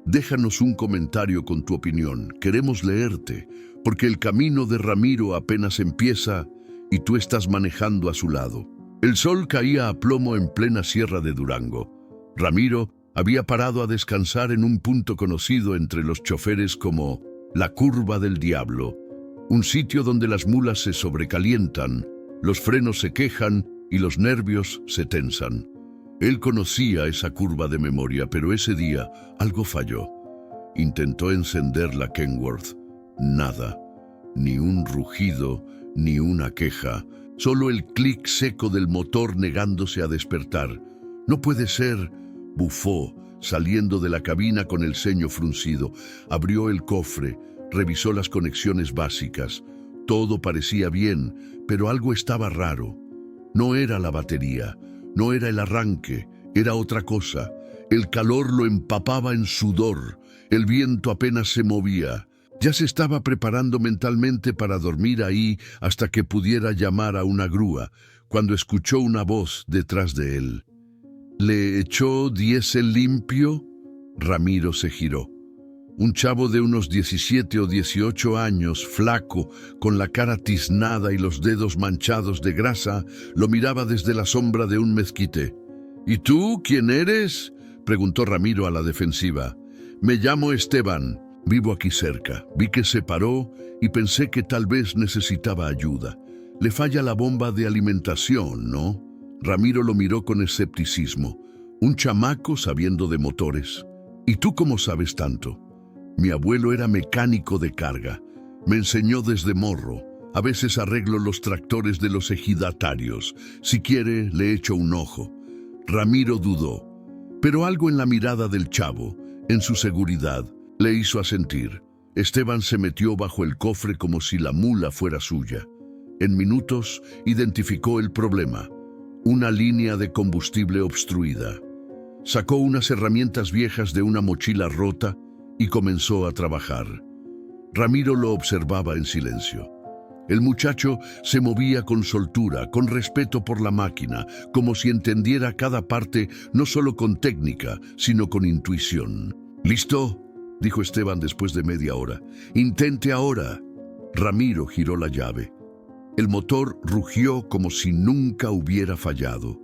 Déjanos un comentario con tu opinión. Queremos leerte, porque el camino de Ramiro apenas empieza y tú estás manejando a su lado. El sol caía a plomo en plena sierra de Durango. Ramiro había parado a descansar en un punto conocido entre los choferes como la Curva del Diablo, un sitio donde las mulas se sobrecalientan, los frenos se quejan y los nervios se tensan. Él conocía esa curva de memoria, pero ese día algo falló. Intentó encender la Kenworth. Nada. Ni un rugido, ni una queja. Solo el clic seco del motor negándose a despertar. «No puede ser», bufó, saliendo de la cabina con el ceño fruncido. Abrió el cofre, revisó las conexiones básicas. Todo parecía bien, pero algo estaba raro. No era la batería. No era el arranque, era otra cosa. El calor lo empapaba en sudor, el viento apenas se movía. Ya se estaba preparando mentalmente para dormir ahí hasta que pudiera llamar a una grúa, cuando escuchó una voz detrás de él. ¿Le echó diésel limpio? Ramiro se giró. Un chavo de unos 17 o 18 años, flaco, con la cara tiznada y los dedos manchados de grasa, lo miraba desde la sombra de un mezquite. «¿Y tú, quién eres?», preguntó Ramiro a la defensiva. «Me llamo Esteban, vivo aquí cerca». Vi que se paró y pensé que tal vez necesitaba ayuda. «Le falla la bomba de alimentación, ¿no?». Ramiro lo miró con escepticismo. «Un chamaco sabiendo de motores. ¿Y tú cómo sabes tanto?». «Mi abuelo era mecánico de carga. Me enseñó desde morro. A veces arreglo los tractores de los ejidatarios. Si quiere, le echo un ojo». Ramiro dudó, pero algo en la mirada del chavo, en su seguridad, le hizo asentir. Esteban se metió bajo el cofre como si la mula fuera suya. En minutos identificó el problema: una línea de combustible obstruida. Sacó unas herramientas viejas de una mochila rota y comenzó a trabajar. Ramiro lo observaba en silencio. El muchacho se movía con soltura, con respeto por la máquina, como si entendiera cada parte no solo con técnica, sino con intuición. «¿Listo?», dijo Esteban después de media hora. «Intente ahora». Ramiro giró la llave. El motor rugió como si nunca hubiera fallado.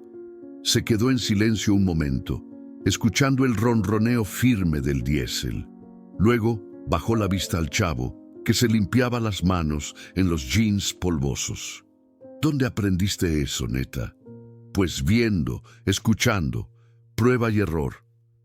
Se quedó en silencio un momento, escuchando el ronroneo firme del diésel. Luego bajó la vista al chavo, que se limpiaba las manos en los jeans polvosos. «¿Dónde aprendiste eso, neta?» «Pues viendo, escuchando, prueba y error.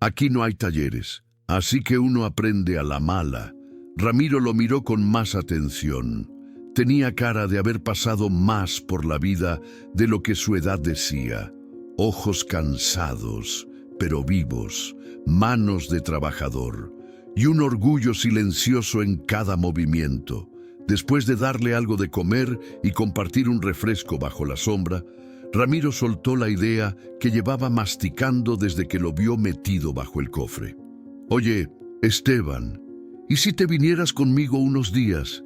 Aquí no hay talleres, así que uno aprende a la mala». Ramiro lo miró con más atención. Tenía cara de haber pasado más por la vida de lo que su edad decía. Ojos cansados, pero vivos, manos de trabajador, y un orgullo silencioso en cada movimiento. Después de darle algo de comer y compartir un refresco bajo la sombra, Ramiro soltó la idea que llevaba masticando desde que lo vio metido bajo el cofre. «Oye, Esteban, ¿y si te vinieras conmigo unos días?»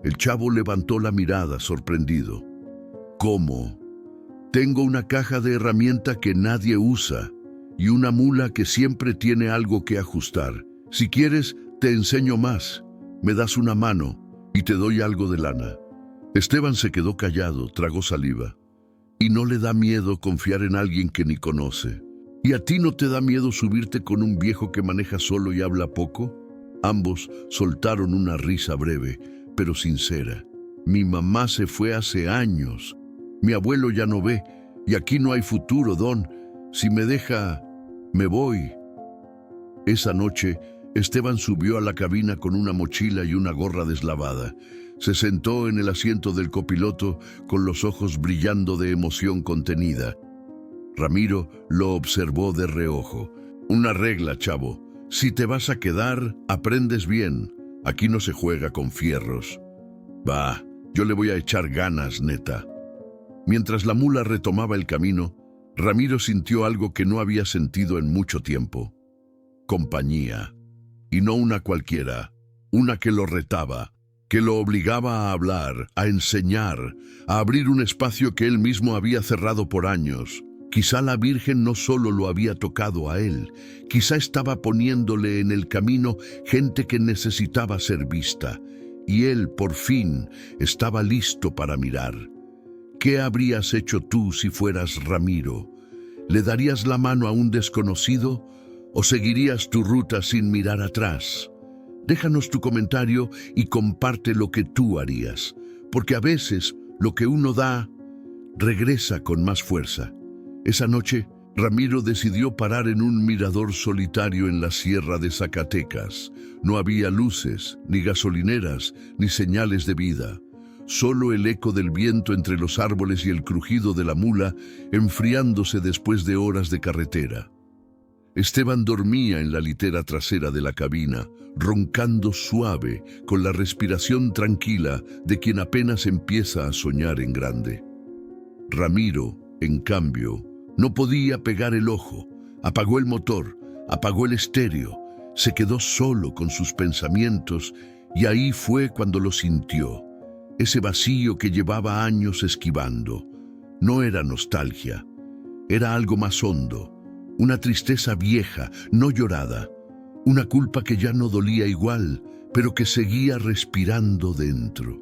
El chavo levantó la mirada, sorprendido. «¿Cómo?» «Tengo una caja de herramienta que nadie usa y una mula que siempre tiene algo que ajustar. Si quieres, te enseño más. Me das una mano y te doy algo de lana». Esteban se quedó callado, tragó saliva. «¿Y no le da miedo confiar en alguien que ni conoce? ¿Y a ti no te da miedo subirte con un viejo que maneja solo y habla poco?» Ambos soltaron una risa breve, pero sincera. «Mi mamá se fue hace años. Mi abuelo ya no ve, y aquí no hay futuro, Don. Si me deja, me voy». Esa noche, Esteban subió a la cabina con una mochila y una gorra deslavada. Se sentó en el asiento del copiloto con los ojos brillando de emoción contenida. Ramiro lo observó de reojo. «Una regla, chavo. Si te vas a quedar, aprendes bien. Aquí no se juega con fierros». «Va, yo le voy a echar ganas, neta». Mientras la mula retomaba el camino, Ramiro sintió algo que no había sentido en mucho tiempo. Compañía. Y no una cualquiera, una que lo retaba, que lo obligaba a hablar, a enseñar, a abrir un espacio que él mismo había cerrado por años. Quizá la Virgen no solo lo había tocado a él, quizá estaba poniéndole en el camino gente que necesitaba ser vista, y él, por fin, estaba listo para mirar. ¿Qué habrías hecho tú si fueras Ramiro? ¿Le darías la mano a un desconocido o seguirías tu ruta sin mirar atrás? Déjanos tu comentario y comparte lo que tú harías, porque a veces lo que uno da regresa con más fuerza. Esa noche, Ramiro decidió parar en un mirador solitario en la sierra de Zacatecas. No había luces, ni gasolineras, ni señales de vida. Solo el eco del viento entre los árboles y el crujido de la mula enfriándose después de horas de carretera. Esteban dormía en la litera trasera de la cabina, roncando suave, con la respiración tranquila de quien apenas empieza a soñar en grande. Ramiro, en cambio, no podía pegar el ojo. Apagó el motor, apagó el estéreo, se quedó solo con sus pensamientos y ahí fue cuando lo sintió. Ese vacío que llevaba años esquivando. No era nostalgia, era algo más hondo, una tristeza vieja, no llorada, una culpa que ya no dolía igual, pero que seguía respirando dentro.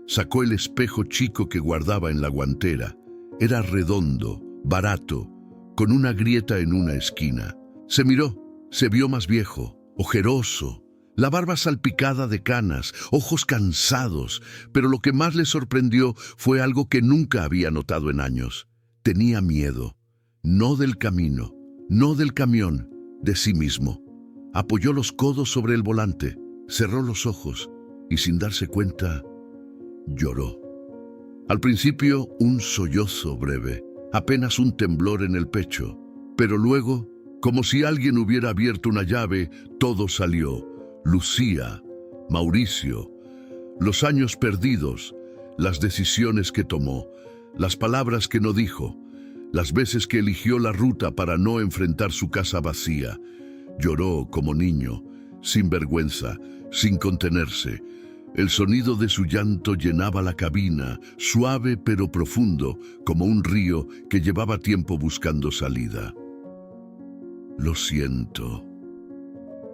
Sacó el espejo chico que guardaba en la guantera. Era redondo, barato, con una grieta en una esquina. Se miró, se vio más viejo, ojeroso, la barba salpicada de canas, ojos cansados, pero lo que más le sorprendió fue algo que nunca había notado en años. Tenía miedo, no del camino, no del camión, de sí mismo. Apoyó los codos sobre el volante, cerró los ojos y sin darse cuenta, lloró. Al principio, un sollozo breve, apenas un temblor en el pecho, pero luego, como si alguien hubiera abierto una llave, todo salió. Lucía, Mauricio, los años perdidos, las decisiones que tomó, las palabras que no dijo, las veces que eligió la ruta para no enfrentar su casa vacía. Lloró como niño, sin vergüenza, sin contenerse. El sonido de su llanto llenaba la cabina, suave pero profundo, como un río que llevaba tiempo buscando salida. «Lo siento»,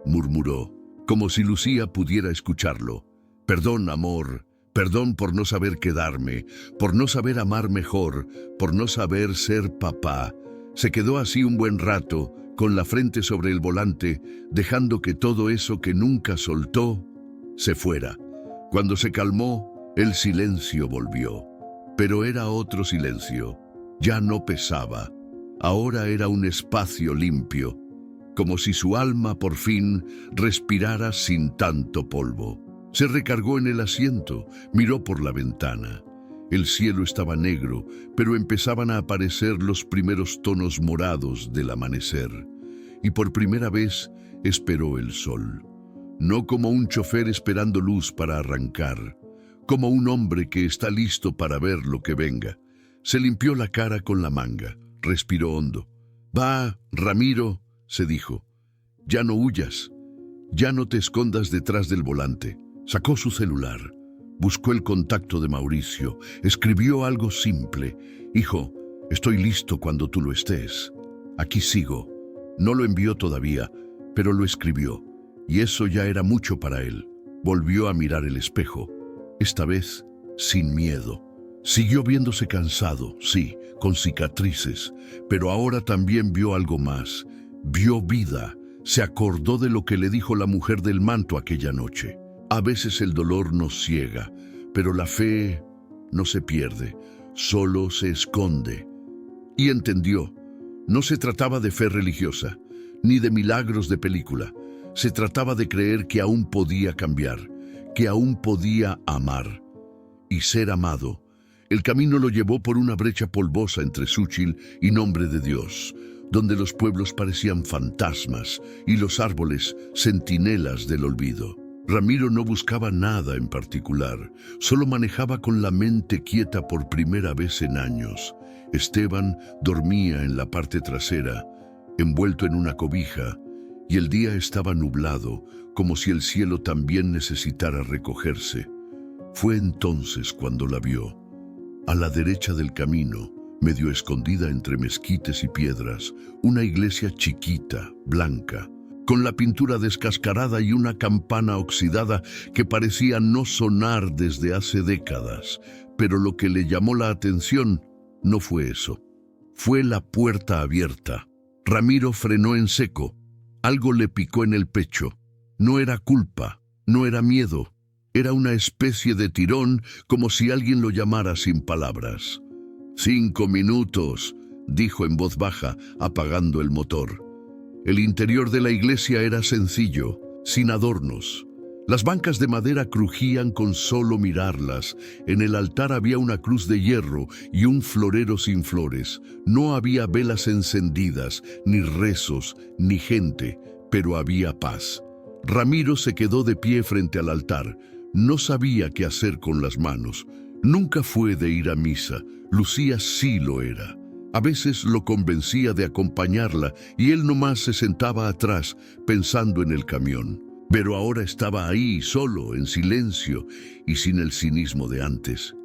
murmuró, como si Lucía pudiera escucharlo. «Perdón, amor, perdón por no saber quedarme, por no saber amar mejor, por no saber ser papá». Se quedó así un buen rato, con la frente sobre el volante, dejando que todo eso que nunca soltó se fuera. Cuando se calmó, el silencio volvió. Pero era otro silencio. Ya no pesaba. Ahora era un espacio limpio, como si su alma por fin respirara sin tanto polvo. Se recargó en el asiento, miró por la ventana. El cielo estaba negro, pero empezaban a aparecer los primeros tonos morados del amanecer. Y por primera vez esperó el sol. No como un chofer esperando luz para arrancar, como un hombre que está listo para ver lo que venga. Se limpió la cara con la manga, respiró hondo. «Va, Ramiro», se dijo. «Ya no huyas, ya no te escondas detrás del volante». Sacó su celular, buscó el contacto de Mauricio, escribió algo simple. «Hijo, estoy listo cuando tú lo estés. Aquí sigo». No lo envió todavía, pero lo escribió. Y eso ya era mucho para él. Volvió a mirar el espejo, esta vez sin miedo. Siguió viéndose cansado, sí, con cicatrices, pero ahora también vio algo más. Vio vida. Se acordó de lo que le dijo la mujer del manto aquella noche. A veces el dolor nos ciega, pero la fe no se pierde, solo se esconde. Y entendió. No se trataba de fe religiosa, ni de milagros de película. Se trataba de creer que aún podía cambiar, que aún podía amar y ser amado. El camino lo llevó por una brecha polvosa entre Xúchitl y Nombre de Dios, donde los pueblos parecían fantasmas y los árboles centinelas del olvido. Ramiro no buscaba nada en particular, solo manejaba con la mente quieta por primera vez en años. Esteban dormía en la parte trasera, envuelto en una cobija, y el día estaba nublado, como si el cielo también necesitara recogerse. Fue entonces cuando la vio. A la derecha del camino, medio escondida entre mezquites y piedras, una iglesia chiquita, blanca, con la pintura descascarada y una campana oxidada que parecía no sonar desde hace décadas. Pero lo que le llamó la atención no fue eso. Fue la puerta abierta. Ramiro frenó en seco. Algo le picó en el pecho. No era culpa, no era miedo. Era una especie de tirón, como si alguien lo llamara sin palabras. 5 minutos, dijo en voz baja, apagando el motor. El interior de la iglesia era sencillo, sin adornos. Las bancas de madera crujían con solo mirarlas. En el altar había una cruz de hierro y un florero sin flores. No había velas encendidas, ni rezos, ni gente, pero había paz. Ramiro se quedó de pie frente al altar. No sabía qué hacer con las manos. Nunca fue de ir a misa. Lucía sí lo era. A veces lo convencía de acompañarla y él nomás se sentaba atrás, pensando en el camión. Pero ahora estaba ahí, solo, en silencio y sin el cinismo de antes.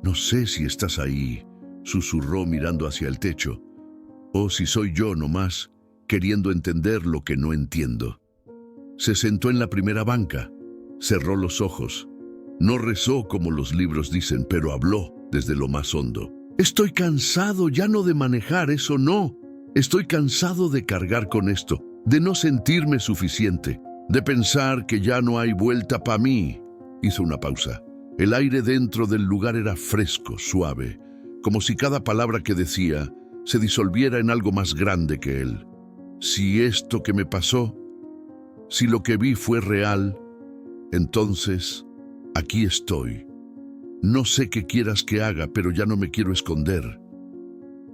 «No sé si estás ahí», susurró mirando hacia el techo, «o si soy yo nomás, queriendo entender lo que no entiendo». Se sentó en la primera banca, cerró los ojos. No rezó como los libros dicen, pero habló desde lo más hondo. «Estoy cansado ya no de manejar, eso no. Estoy cansado de cargar con esto, de no sentirme suficiente, de pensar que ya no hay vuelta para mí». Hizo una pausa. El aire dentro del lugar era fresco, suave, como si cada palabra que decía se disolviera en algo más grande que él. Si esto que me pasó, si lo que vi fue real, entonces aquí estoy. No sé qué quieras que haga, pero ya no me quiero esconder.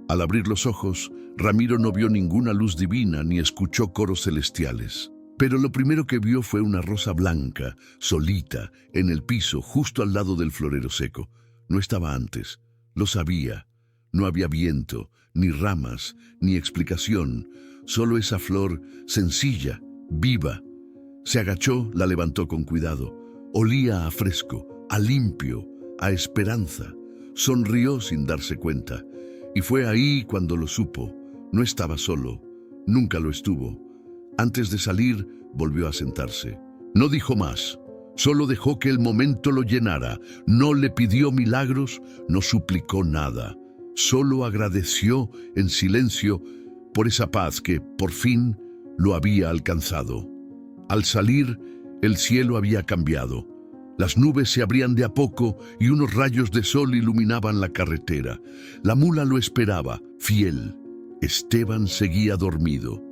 Al abrir los ojos, Ramiro no vio ninguna luz divina ni escuchó coros celestiales. Pero lo primero que vio fue una rosa blanca, solita, en el piso, justo al lado del florero seco. No estaba antes. Lo sabía. No había viento, ni ramas, ni explicación. Solo esa flor sencilla, viva. Se agachó, la levantó con cuidado. Olía a fresco, a limpio, a esperanza. Sonrió sin darse cuenta. Y fue ahí cuando lo supo. No estaba solo. Nunca lo estuvo. Antes de salir, volvió a sentarse. No dijo más. Solo dejó que el momento lo llenara. No le pidió milagros, no suplicó nada. Solo agradeció en silencio por esa paz que, por fin, lo había alcanzado. Al salir, el cielo había cambiado. Las nubes se abrían de a poco y unos rayos de sol iluminaban la carretera. La mula lo esperaba, fiel. Esteban seguía dormido.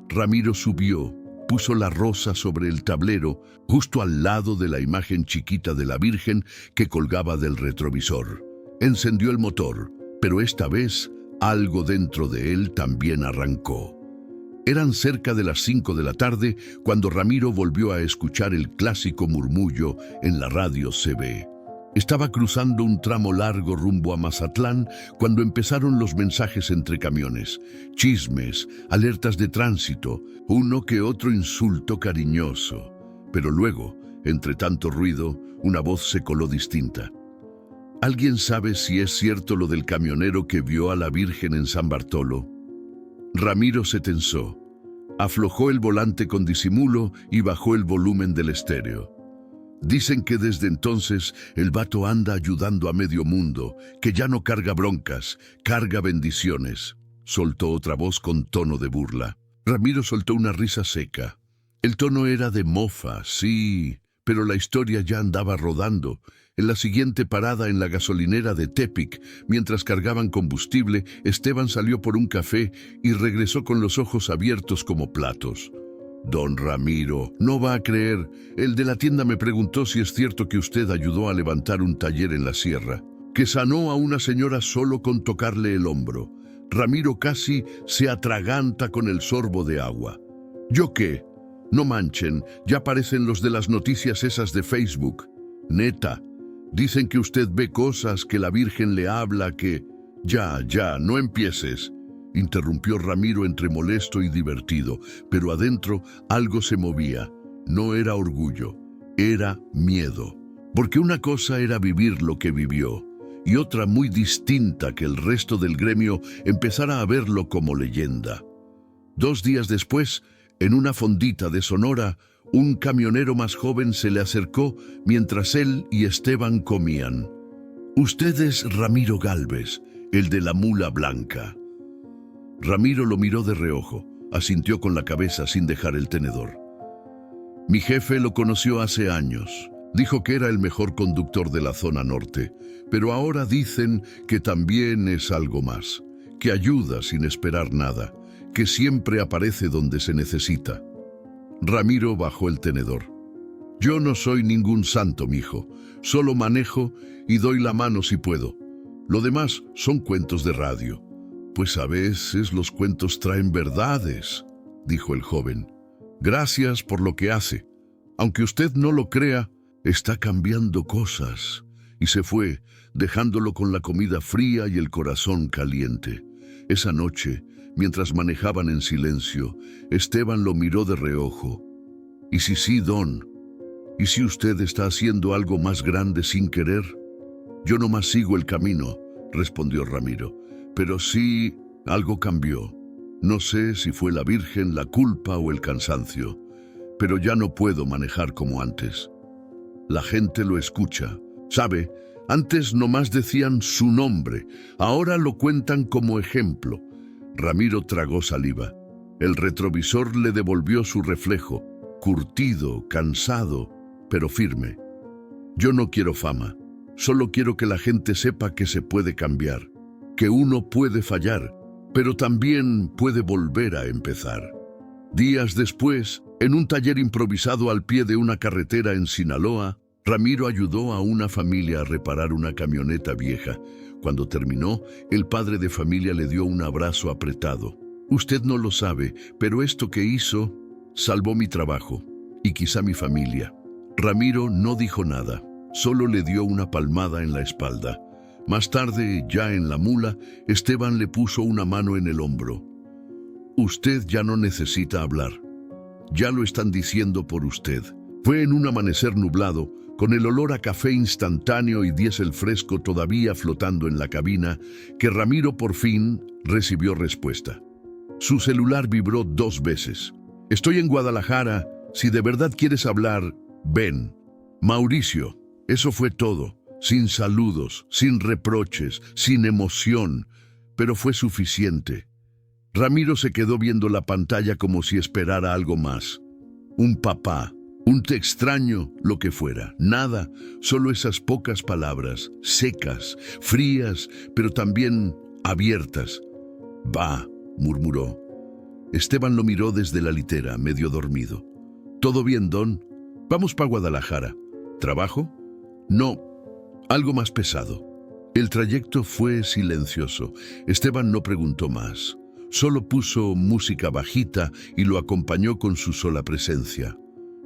Ramiro subió, puso la rosa sobre el tablero, justo al lado de la imagen chiquita de la Virgen que colgaba del retrovisor. Encendió el motor, pero esta vez algo dentro de él también arrancó. Eran cerca de las 5 de la tarde cuando Ramiro volvió a escuchar el clásico murmullo en la radio CB. Estaba cruzando un tramo largo rumbo a Mazatlán cuando empezaron los mensajes entre camiones, chismes, alertas de tránsito, uno que otro insulto cariñoso. Pero luego, entre tanto ruido, una voz se coló distinta. ¿Alguien sabe si es cierto lo del camionero que vio a la Virgen en San Bartolo? Ramiro se tensó, aflojó el volante con disimulo y bajó el volumen del estéreo. Dicen que desde entonces el vato anda ayudando a medio mundo, que ya no carga broncas, carga bendiciones. Soltó otra voz con tono de burla. Ramiro soltó una risa seca. El tono era de mofa, sí, pero la historia ya andaba rodando. En la siguiente parada en la gasolinera de Tepic, mientras cargaban combustible, Esteban salió por un café y regresó con los ojos abiertos como platos. Don Ramiro, no va a creer. El de la tienda me preguntó si es cierto que usted ayudó a levantar un taller en la sierra, que sanó a una señora solo con tocarle el hombro. Ramiro casi se atraganta con el sorbo de agua. ¿Yo qué? No manchen, ya aparecen los de las noticias esas de Facebook. Neta, dicen que usted ve cosas, que la Virgen le habla, que... Ya, no empieces. Interrumpió Ramiro entre molesto y divertido, pero adentro algo se movía. No era orgullo, era miedo. Porque una cosa era vivir lo que vivió, y otra muy distinta que el resto del gremio empezara a verlo como leyenda. 2 días después, en una fondita de Sonora, un camionero más joven se le acercó mientras él y Esteban comían. «Usted es Ramiro Gálvez, el de la mula blanca». Ramiro lo miró de reojo, asintió con la cabeza sin dejar el tenedor. «Mi jefe lo conoció hace años. Dijo que era el mejor conductor de la zona norte, pero ahora dicen que también es algo más, que ayuda sin esperar nada, que siempre aparece donde se necesita». Ramiro bajó el tenedor. «Yo no soy ningún santo, mijo. Solo manejo y doy la mano si puedo. Lo demás son cuentos de radio». «Pues a veces los cuentos traen verdades», dijo el joven. «Gracias por lo que hace. Aunque usted no lo crea, está cambiando cosas». Y se fue, dejándolo con la comida fría y el corazón caliente. Esa noche, mientras manejaban en silencio, Esteban lo miró de reojo. «¿Y si sí, don? ¿Y si usted está haciendo algo más grande sin querer?» «Yo nomás sigo el camino», respondió Ramiro. «Pero sí, algo cambió. No sé si fue la Virgen, la culpa o el cansancio, pero ya no puedo manejar como antes. La gente lo escucha. ¿Sabe? Antes nomás decían su nombre, ahora lo cuentan como ejemplo». Ramiro tragó saliva. El retrovisor le devolvió su reflejo, curtido, cansado, pero firme. «Yo no quiero fama, solo quiero que la gente sepa que se puede cambiar, que uno puede fallar, pero también puede volver a empezar». Días después, en un taller improvisado al pie de una carretera en Sinaloa, Ramiro ayudó a una familia a reparar una camioneta vieja. Cuando terminó, el padre de familia le dio un abrazo apretado. «Usted no lo sabe, pero esto que hizo Salvó mi trabajo y quizá mi familia. Ramiro no dijo nada, solo le dio una palmada en la espalda. Más tarde, ya en la mula, Esteban le puso una mano en el hombro. Usted ya no necesita hablar. Ya lo están diciendo por usted. Fue en un amanecer nublado, con el olor a café instantáneo y diésel fresco todavía flotando en la cabina, que Ramiro por fin recibió respuesta. Su celular vibró 2 veces. Estoy en Guadalajara. Si de verdad quieres hablar, ven. Mauricio, eso fue todo. Sin saludos, sin reproches, sin emoción, pero fue suficiente. Ramiro se quedó viendo la pantalla como si esperara algo más. Un papá, un te extraño, lo que fuera. Nada, solo esas pocas palabras, secas, frías, pero también abiertas. «Va», murmuró. Esteban lo miró desde la litera, medio dormido. «¿Todo bien, Don? Vamos para Guadalajara. ¿Trabajo?» «No, algo más pesado». El trayecto fue silencioso. Esteban no preguntó más. Solo puso música bajita y lo acompañó con su sola presencia.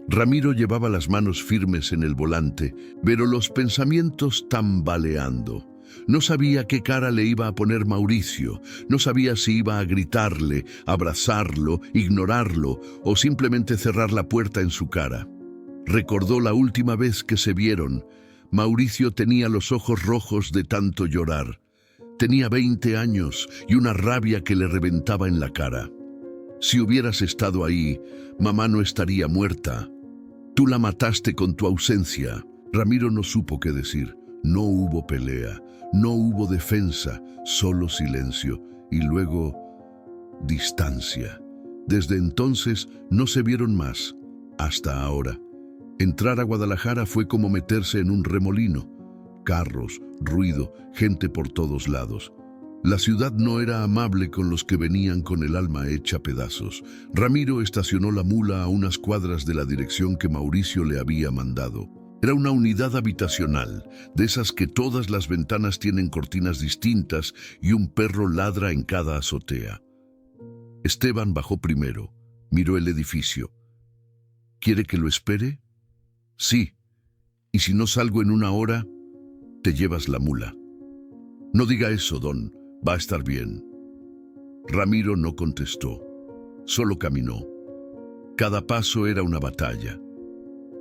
Ramiro llevaba las manos firmes en el volante, pero los pensamientos tambaleando. No sabía qué cara le iba a poner Mauricio, no sabía si iba a gritarle, abrazarlo, ignorarlo o simplemente cerrar la puerta en su cara. Recordó la última vez que se vieron. Mauricio tenía los ojos rojos de tanto llorar. Tenía 20 años y una rabia que le reventaba en la cara. Si hubieras estado ahí, mamá no estaría muerta. Tú la mataste con tu ausencia. Ramiro no supo qué decir. No hubo pelea, no hubo defensa, solo silencio y luego distancia. Desde entonces no se vieron más, hasta ahora. Entrar a Guadalajara fue como meterse en un remolino. Carros, ruido, gente por todos lados. La ciudad no era amable con los que venían con el alma hecha pedazos. Ramiro estacionó la mula a unas cuadras de la dirección que Mauricio le había mandado. Era una unidad habitacional, de esas que todas las ventanas tienen cortinas distintas y un perro ladra en cada azotea. Esteban bajó primero, miró el edificio. ¿Quiere que lo espere? Sí. ¿Y si no salgo en 1 hora? Te llevas la mula. No diga eso, Don. Va a estar bien. Ramiro no contestó. Solo caminó. Cada paso era una batalla.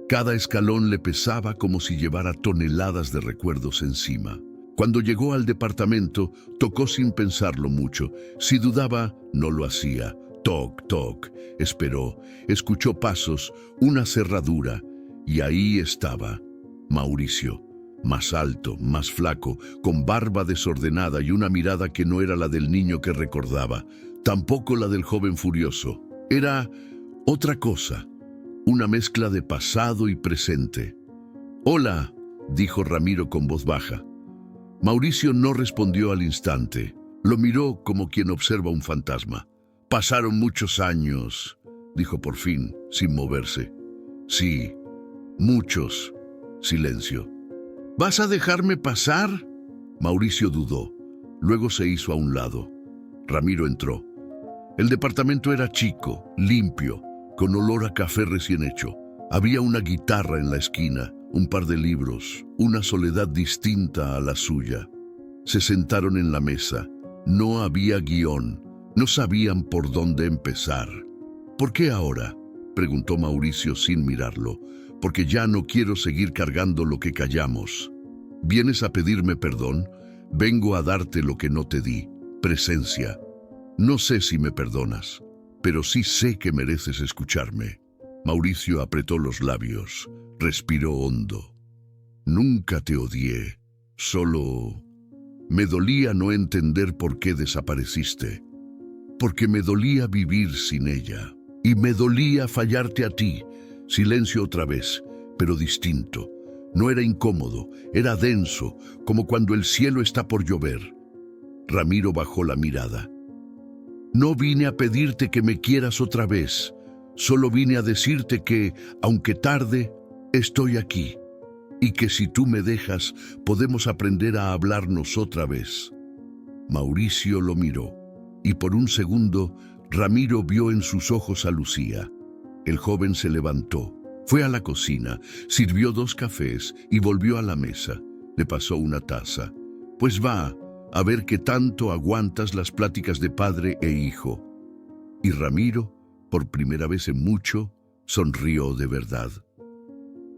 Cada escalón le pesaba como si llevara toneladas de recuerdos encima. Cuando llegó al departamento, tocó sin pensarlo mucho. Si dudaba, no lo hacía. Toc, toc. Esperó. Escuchó pasos, una cerradura. Y ahí estaba Mauricio. Más alto, más flaco, con barba desordenada y una mirada que no era la del niño que recordaba, tampoco la del joven furioso. Era otra cosa, una mezcla de pasado y presente. «Hola», dijo Ramiro con voz baja. Mauricio no respondió al instante. Lo miró como quien observa un fantasma. «Pasaron muchos años», dijo por fin, sin moverse. «Sí, muchos». Silencio. «¿Vas a dejarme pasar?» Mauricio dudó. Luego se hizo a un lado. Ramiro entró. El departamento era chico, limpio, con olor a café recién hecho. Había una guitarra en la esquina, un par de libros, una soledad distinta a la suya. Se sentaron en la mesa. No había guión. No sabían por dónde empezar. «¿Por qué ahora?», preguntó Mauricio sin mirarlo. «Porque ya no quiero seguir cargando lo que callamos. ¿Vienes a pedirme perdón? Vengo a darte lo que no te di, presencia. No sé si me perdonas, pero sí sé que mereces escucharme». Mauricio apretó los labios, respiró hondo. «Nunca te odié, solo me dolía no entender por qué desapareciste. Porque me dolía vivir sin ella, y me dolía fallarte a ti». Silencio otra vez, pero distinto. No era incómodo, era denso, como cuando el cielo está por llover. Ramiro bajó la mirada. «No vine a pedirte que me quieras otra vez. Solo vine a decirte que, aunque tarde, estoy aquí. Y que si tú me dejas, podemos aprender a hablarnos otra vez». Mauricio lo miró, y por un segundo, Ramiro vio en sus ojos a Lucía. El joven se levantó, fue a la cocina, sirvió 2 cafés y volvió a la mesa. Le pasó una taza. Pues va, a ver qué tanto aguantas las pláticas de padre e hijo. Y Ramiro, por primera vez en mucho, sonrió de verdad.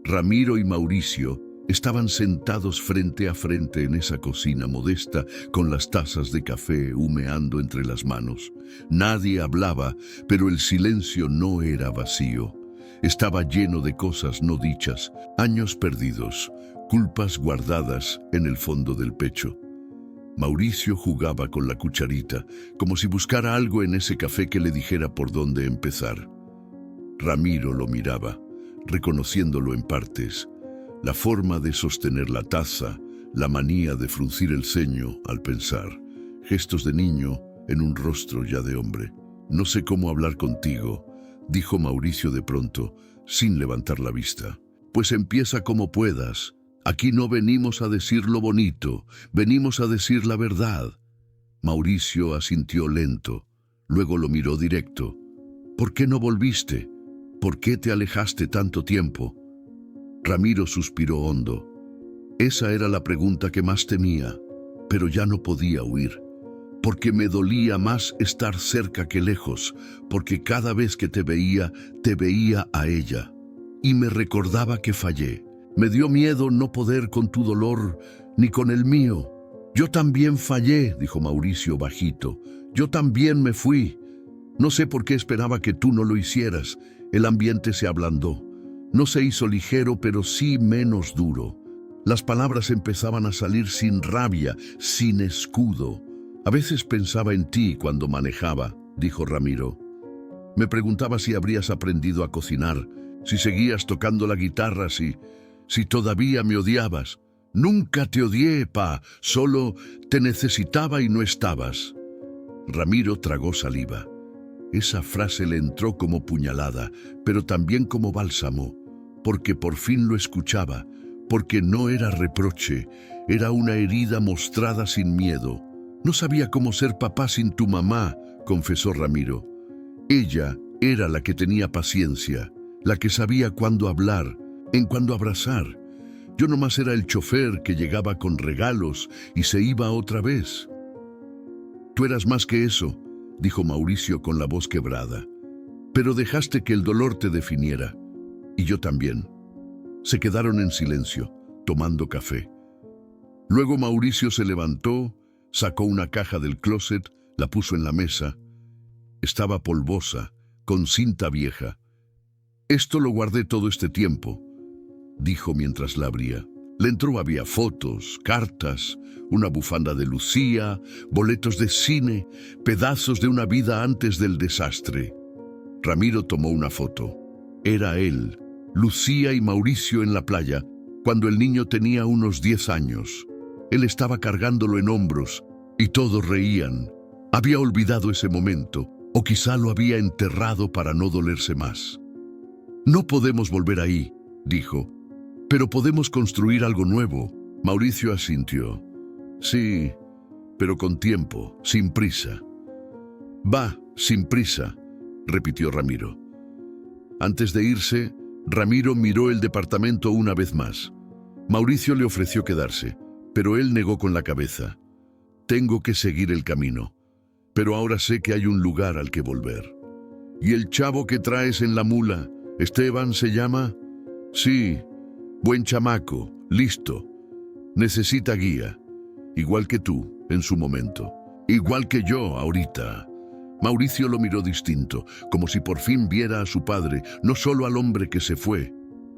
Ramiro y Mauricio estaban sentados frente a frente en esa cocina modesta, con las tazas de café humeando entre las manos. Nadie hablaba, pero el silencio no era vacío. Estaba lleno de cosas no dichas, años perdidos, culpas guardadas en el fondo del pecho. Mauricio jugaba con la cucharita, como si buscara algo en ese café que le dijera por dónde empezar. Ramiro lo miraba, reconociéndolo en partes. La forma de sostener la taza, la manía de fruncir el ceño al pensar, gestos de niño en un rostro ya de hombre. «No sé cómo hablar contigo», dijo Mauricio de pronto, sin levantar la vista. «Pues empieza como puedas. Aquí no venimos a decir lo bonito, venimos a decir la verdad». Mauricio asintió lento, luego lo miró directo. «¿Por qué no volviste? ¿Por qué te alejaste tanto tiempo?» Ramiro suspiró hondo. Esa era la pregunta que más temía, pero ya no podía huir. Porque me dolía más estar cerca que lejos, porque cada vez que te veía a ella. Y me recordaba que fallé. Me dio miedo no poder con tu dolor, ni con el mío. «Yo también fallé», dijo Mauricio bajito. «Yo también me fui. No sé por qué esperaba que tú no lo hicieras». El ambiente se ablandó. No se hizo ligero, pero sí menos duro. Las palabras empezaban a salir sin rabia, sin escudo. «A veces pensaba en ti cuando manejaba», dijo Ramiro. «Me preguntaba si habrías aprendido a cocinar, si seguías tocando la guitarra, si todavía me odiabas». «Nunca te odié, pa, solo te necesitaba y no estabas». Ramiro tragó saliva. Esa frase le entró como puñalada, pero también como bálsamo, porque por fin lo escuchaba, porque no era reproche, era una herida mostrada sin miedo. «No sabía cómo ser papá sin tu mamá», confesó Ramiro. Ella era la que tenía paciencia, la que sabía cuándo hablar, en cuándo abrazar. Yo nomás era el chofer que llegaba con regalos y se iba otra vez. «Tú eras más que eso», dijo Mauricio con la voz quebrada. «Pero dejaste que el dolor te definiera. Y yo también». Se quedaron en silencio, tomando café. Luego Mauricio se levantó, sacó una caja del closet, la puso en la mesa. Estaba polvosa, con cinta vieja. «Esto lo guardé todo este tiempo», dijo mientras la abría. Dentro había fotos, cartas, una bufanda de Lucía, boletos de cine, pedazos de una vida antes del desastre. Ramiro tomó una foto. Era él, Lucía y Mauricio en la playa, cuando el niño tenía unos 10 años. Él estaba cargándolo en hombros y todos reían. Había olvidado ese momento, o quizá lo había enterrado para no dolerse más. «No podemos volver ahí», dijo. «Pero podemos construir algo nuevo». Mauricio asintió. «Sí, pero con tiempo, sin prisa». «Va, sin prisa», repitió Ramiro. Antes de irse, Ramiro miró el departamento una vez más. Mauricio le ofreció quedarse, pero él negó con la cabeza. «Tengo que seguir el camino, pero ahora sé que hay un lugar al que volver». «¿Y el chavo que traes en la mula, Esteban se llama?» «Sí. Buen chamaco, listo. Necesita guía, igual que tú en su momento, igual que yo ahorita». Mauricio lo miró distinto, como si por fin viera a su padre, no solo al hombre que se fue.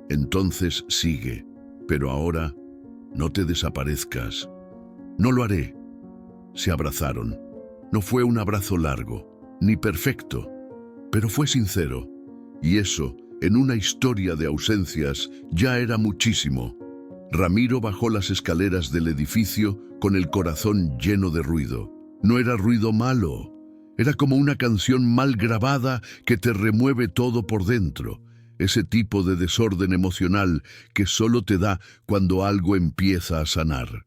«Entonces sigue, pero ahora no te desaparezcas». «No lo haré». Se abrazaron. No fue un abrazo largo, ni perfecto, pero fue sincero, y eso, en una historia de ausencias, ya era muchísimo. Ramiro bajó las escaleras del edificio con el corazón lleno de ruido. No era ruido malo, era como una canción mal grabada que te remueve todo por dentro. Ese tipo de desorden emocional que solo te da cuando algo empieza a sanar.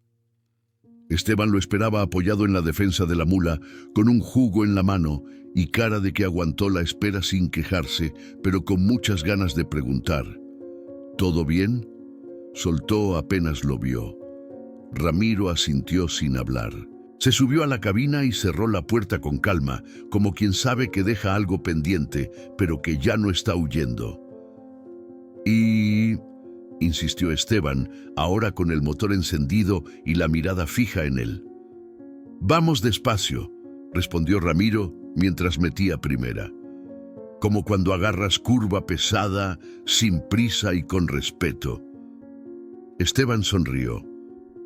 Esteban lo esperaba apoyado en la defensa de la mula, con un jugo en la mano y cara de que aguantó la espera sin quejarse, pero con muchas ganas de preguntar. ¿Todo bien? Soltó apenas lo vio. Ramiro asintió sin hablar. Se subió a la cabina y cerró la puerta con calma, como quien sabe que deja algo pendiente, pero que ya no está huyendo. Insistió Esteban, ahora con el motor encendido y la mirada fija en él. Vamos despacio, respondió Ramiro mientras metía primera. Como cuando agarras curva pesada, sin prisa y con respeto. Esteban sonrió.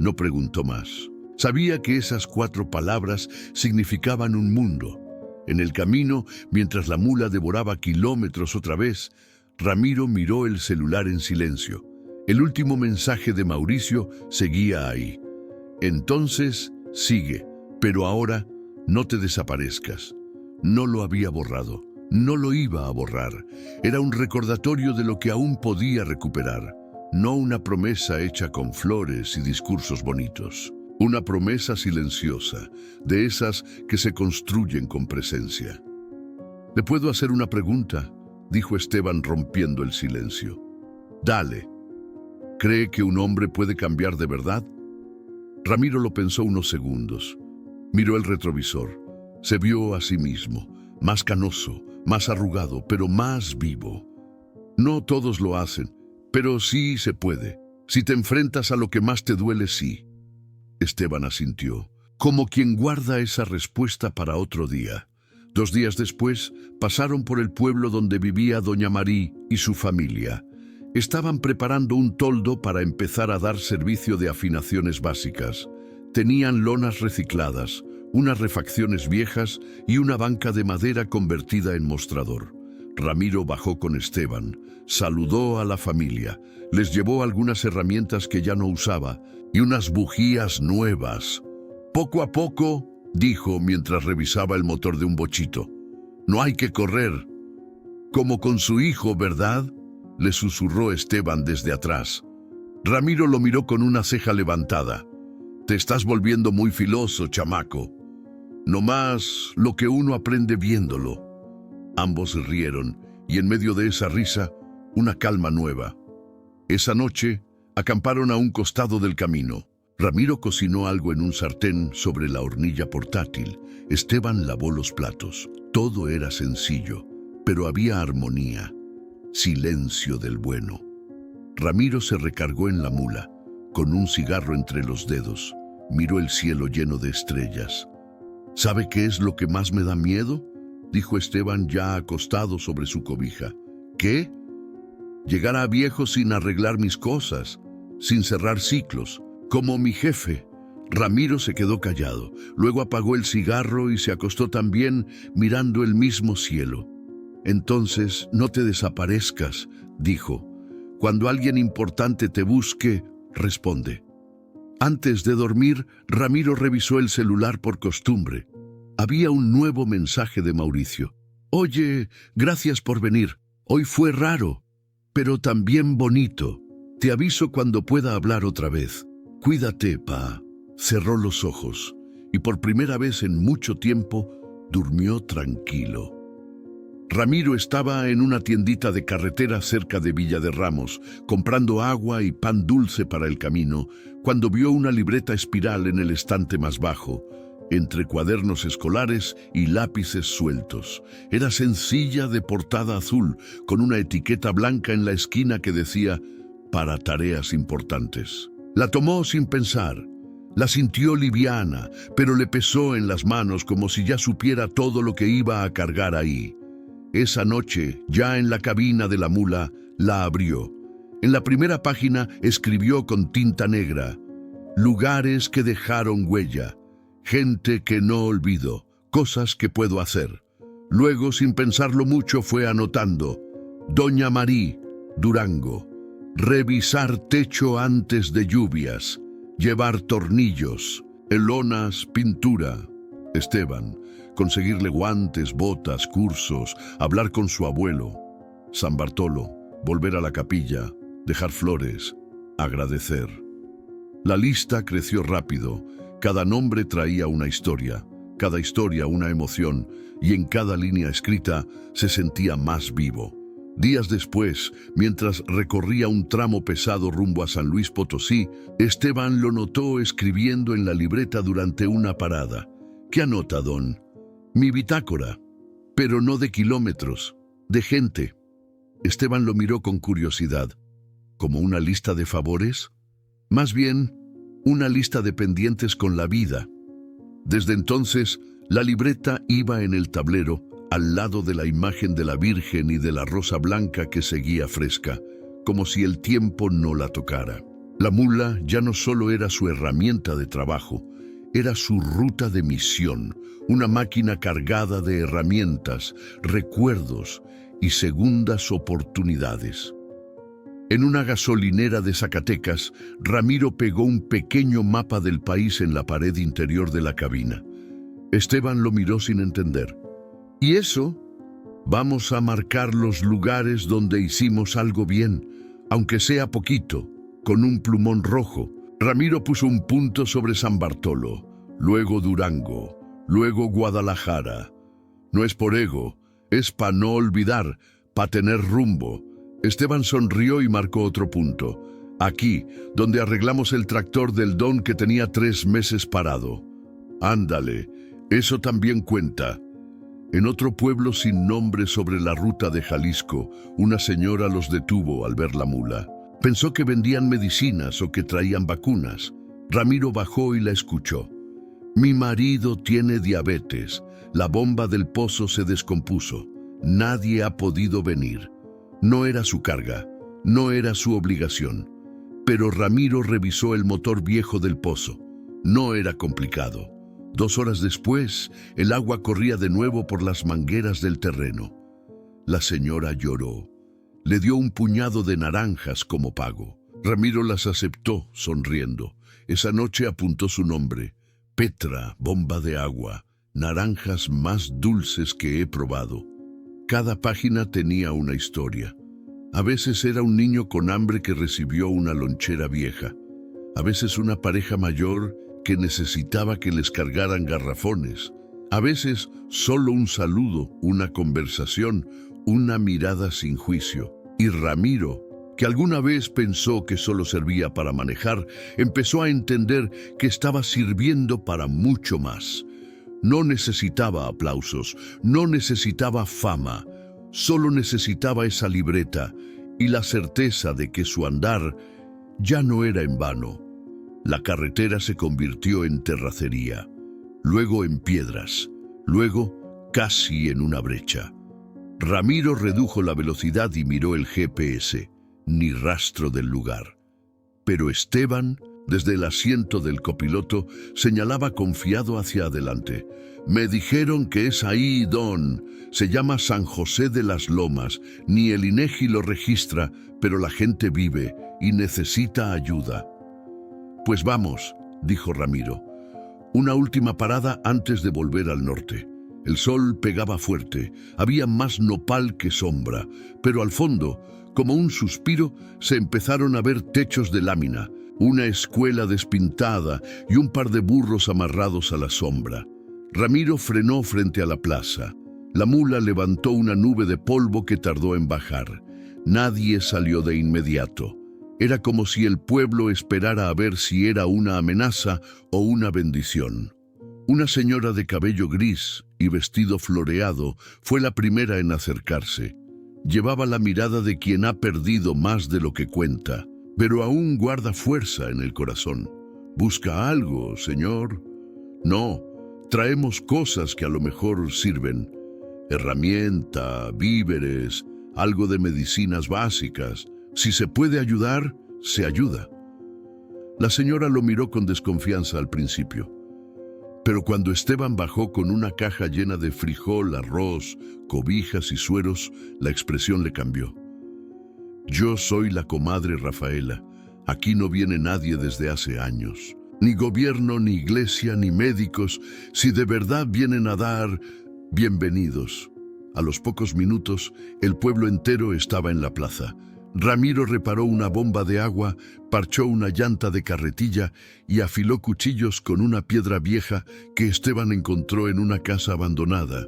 No preguntó más. Sabía que esas 4 palabras significaban un mundo. En el camino, mientras la mula devoraba kilómetros otra vez, Ramiro miró el celular en silencio. El último mensaje de Mauricio seguía ahí. Entonces, sigue, pero ahora no te desaparezcas. No lo había borrado, no lo iba a borrar. Era un recordatorio de lo que aún podía recuperar. No una promesa hecha con flores y discursos bonitos. Una promesa silenciosa, de esas que se construyen con presencia. «¿Le puedo hacer una pregunta?», dijo Esteban rompiendo el silencio. «Dale. ¿Cree que un hombre puede cambiar de verdad?». Ramiro lo pensó unos segundos. Miró el retrovisor. Se vio a sí mismo, más canoso, más arrugado, pero más vivo. No todos lo hacen, pero sí se puede. Si te enfrentas a lo que más te duele, sí. Esteban asintió, como quien guarda esa respuesta para otro día. 2 días después, pasaron por el pueblo donde vivía doña Marí y su familia. Estaban preparando un toldo para empezar a dar servicio de afinaciones básicas. Tenían lonas recicladas, unas refacciones viejas y una banca de madera convertida en mostrador. Ramiro bajó con Esteban, saludó a la familia, les llevó algunas herramientas que ya no usaba y unas bujías nuevas. «Poco a poco», dijo mientras revisaba el motor de un bochito. «No hay que correr». «Como con su hijo, ¿verdad?», le susurró Esteban desde atrás. Ramiro lo miró con una ceja levantada. «Te estás volviendo muy filoso, chamaco. No más lo que uno aprende viéndolo». Ambos rieron, y en medio de esa risa, una calma nueva. Esa noche, acamparon a un costado del camino. Ramiro cocinó algo en un sartén sobre la hornilla portátil. Esteban lavó los platos. Todo era sencillo, pero había armonía. Silencio del bueno. Ramiro se recargó en la mula, con un cigarro entre los dedos. Miró el cielo lleno de estrellas. «¿Sabe qué es lo que más me da miedo?», dijo Esteban ya acostado sobre su cobija. «¿Qué? Llegar a viejo sin arreglar mis cosas, sin cerrar ciclos, como mi jefe». Ramiro se quedó callado, luego apagó el cigarro y se acostó también mirando el mismo cielo. «Entonces, no te desaparezcas», dijo. «Cuando alguien importante te busque, responde». Antes de dormir, Ramiro revisó el celular por costumbre. Había un nuevo mensaje de Mauricio. «Oye, gracias por venir. Hoy fue raro, pero también bonito. Te aviso cuando pueda hablar otra vez. Cuídate, pa». Cerró los ojos y por primera vez en mucho tiempo durmió tranquilo. Ramiro estaba en una tiendita de carretera cerca de Villa de Ramos, comprando agua y pan dulce para el camino, cuando vio una libreta espiral en el estante más bajo, entre cuadernos escolares y lápices sueltos. Era sencilla, de portada azul, con una etiqueta blanca en la esquina que decía «Para tareas importantes». La tomó sin pensar. La sintió liviana, pero le pesó en las manos como si ya supiera todo lo que iba a cargar ahí. Esa noche, ya en la cabina de la mula, la abrió. En la primera página escribió con tinta negra: «Lugares que dejaron huella, gente que no olvido, cosas que puedo hacer». Luego, sin pensarlo mucho, fue anotando: «Doña Marí, Durango. Revisar techo antes de lluvias. Llevar tornillos, lonas, pintura». Esteban. Conseguirle guantes, botas, cursos, hablar con su abuelo. San Bartolo, volver a la capilla, dejar flores, agradecer. La lista creció rápido Cada nombre traía una historia, cada historia una emoción, y en cada línea escrita se sentía más vivo. Días después, mientras recorría un tramo pesado rumbo a San Luis Potosí, Esteban lo notó escribiendo en la libreta durante una parada. ¿Qué anota, don? Mi bitácora, pero no de kilómetros, de gente. Esteban lo miró con curiosidad. ¿Como una lista de favores? Más bien, una lista de pendientes con la vida. Desde entonces, la libreta iba en el tablero, al lado de la imagen de la Virgen y de la rosa blanca que seguía fresca, como si el tiempo no la tocara. La mula ya no solo era su herramienta de trabajo, era su ruta de misión, una máquina cargada de herramientas, recuerdos y segundas oportunidades. En una gasolinera de Zacatecas, Ramiro pegó un pequeño mapa del país en la pared interior de la cabina. Esteban lo miró sin entender. ¿Y eso? Vamos a marcar los lugares donde hicimos algo bien, aunque sea poquito, con un plumón rojo. Ramiro puso un punto sobre San Bartolo, luego Durango, luego Guadalajara. No es por ego, es para no olvidar, para tener rumbo. Esteban sonrió y marcó otro punto. Aquí, donde arreglamos el tractor del don que tenía 3 meses parado. Ándale, eso también cuenta. En otro pueblo sin nombre sobre la ruta de Jalisco, una señora los detuvo al ver la mula. Pensó que vendían medicinas o que traían vacunas. Ramiro bajó y la escuchó. Mi marido tiene diabetes. La bomba del pozo se descompuso. Nadie ha podido venir. No era su carga, no era su obligación. Pero Ramiro revisó el motor viejo del pozo. No era complicado. 2 horas después, el agua corría de nuevo por las mangueras del terreno. La señora lloró. Le dio un puñado de naranjas como pago. Ramiro las aceptó, sonriendo. Esa noche apuntó su nombre. Petra, bomba de agua. Naranjas más dulces que he probado. Cada página tenía una historia. A veces era un niño con hambre que recibió una lonchera vieja. A veces una pareja mayor que necesitaba que les cargaran garrafones. A veces solo un saludo, una conversación, una mirada sin juicio. Y Ramiro, que alguna vez pensó que solo servía para manejar, empezó a entender que estaba sirviendo para mucho más. No necesitaba aplausos, no necesitaba fama, solo necesitaba esa libreta y la certeza de que su andar ya no era en vano. La carretera se convirtió en terracería, luego en piedras, luego casi en una brecha. Ramiro redujo la velocidad y miró el GPS, ni rastro del lugar. Pero Esteban, desde el asiento del copiloto, señalaba confiado hacia adelante. Me dijeron que es ahí, don. Se llama San José de las Lomas. Ni el INEGI lo registra, pero la gente vive y necesita ayuda. Pues vamos, dijo Ramiro. Una última parada antes de volver al norte. El sol pegaba fuerte, había más nopal que sombra, pero al fondo, como un suspiro, se empezaron a ver techos de lámina, una escuela despintada y un par de burros amarrados a la sombra. Ramiro frenó frente a la plaza. La mula levantó una nube de polvo que tardó en bajar. Nadie salió de inmediato. Era como si el pueblo esperara a ver si era una amenaza o una bendición. Una señora de cabello gris y vestido floreado fue la primera en acercarse. Llevaba la mirada de quien ha perdido más de lo que cuenta, pero aún guarda fuerza en el corazón. ¿Busca algo, señor? No, traemos cosas que a lo mejor sirven. Herramienta, víveres, algo de medicinas básicas. Si se puede ayudar, se ayuda. La señora lo miró con desconfianza al principio. Pero cuando Esteban bajó con una caja llena de frijol, arroz, cobijas y sueros, la expresión le cambió. Yo soy la comadre Rafaela. Aquí no viene nadie desde hace años. Ni gobierno, ni iglesia, ni médicos. Si de verdad vienen a dar, bienvenidos. A los pocos minutos, el pueblo entero estaba en la plaza. Ramiro reparó una bomba de agua, parchó una llanta de carretilla y afiló cuchillos con una piedra vieja que Esteban encontró en una casa abandonada.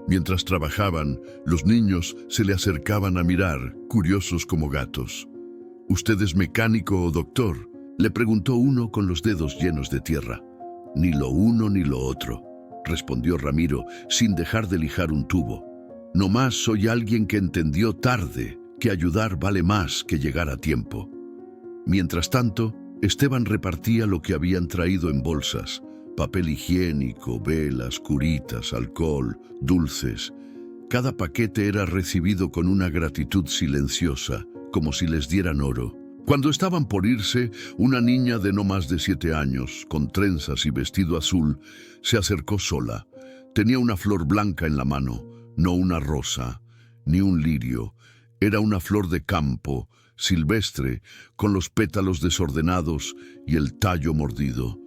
Mientras trabajaban, los niños se le acercaban a mirar, curiosos como gatos. «¿Usted es mecánico o doctor?», le preguntó uno con los dedos llenos de tierra. «Ni lo uno ni lo otro», respondió Ramiro, sin dejar de lijar un tubo. «Nomás soy alguien que entendió tarde que ayudar vale más que llegar a tiempo». Mientras tanto, Esteban repartía lo que habían traído en bolsas: papel higiénico, velas, curitas, alcohol, dulces. Cada paquete era recibido con una gratitud silenciosa, como si les dieran oro. Cuando estaban por irse, una niña de no más de 7 años, con trenzas y vestido azul, se acercó sola. Tenía una flor blanca en la mano, no una rosa, ni un lirio. Era una flor de campo, silvestre, con los pétalos desordenados y el tallo mordido.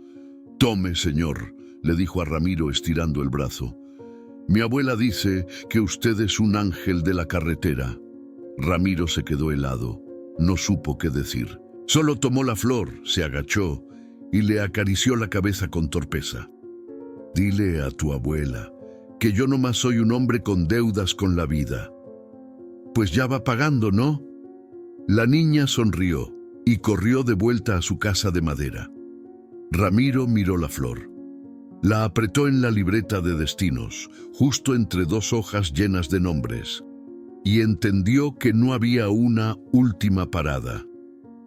«Tome, señor», le dijo a Ramiro estirando el brazo. «Mi abuela dice que usted es un ángel de la carretera». Ramiro se quedó helado. No supo qué decir. Solo tomó la flor, se agachó y le acarició la cabeza con torpeza. «Dile a tu abuela que yo nomás soy un hombre con deudas con la vida». «Pues ya va pagando, ¿no?». La niña sonrió y corrió de vuelta a su casa de madera. Ramiro miró la flor. La apretó en la libreta de destinos, justo entre 2 hojas llenas de nombres, y entendió que no había una última parada.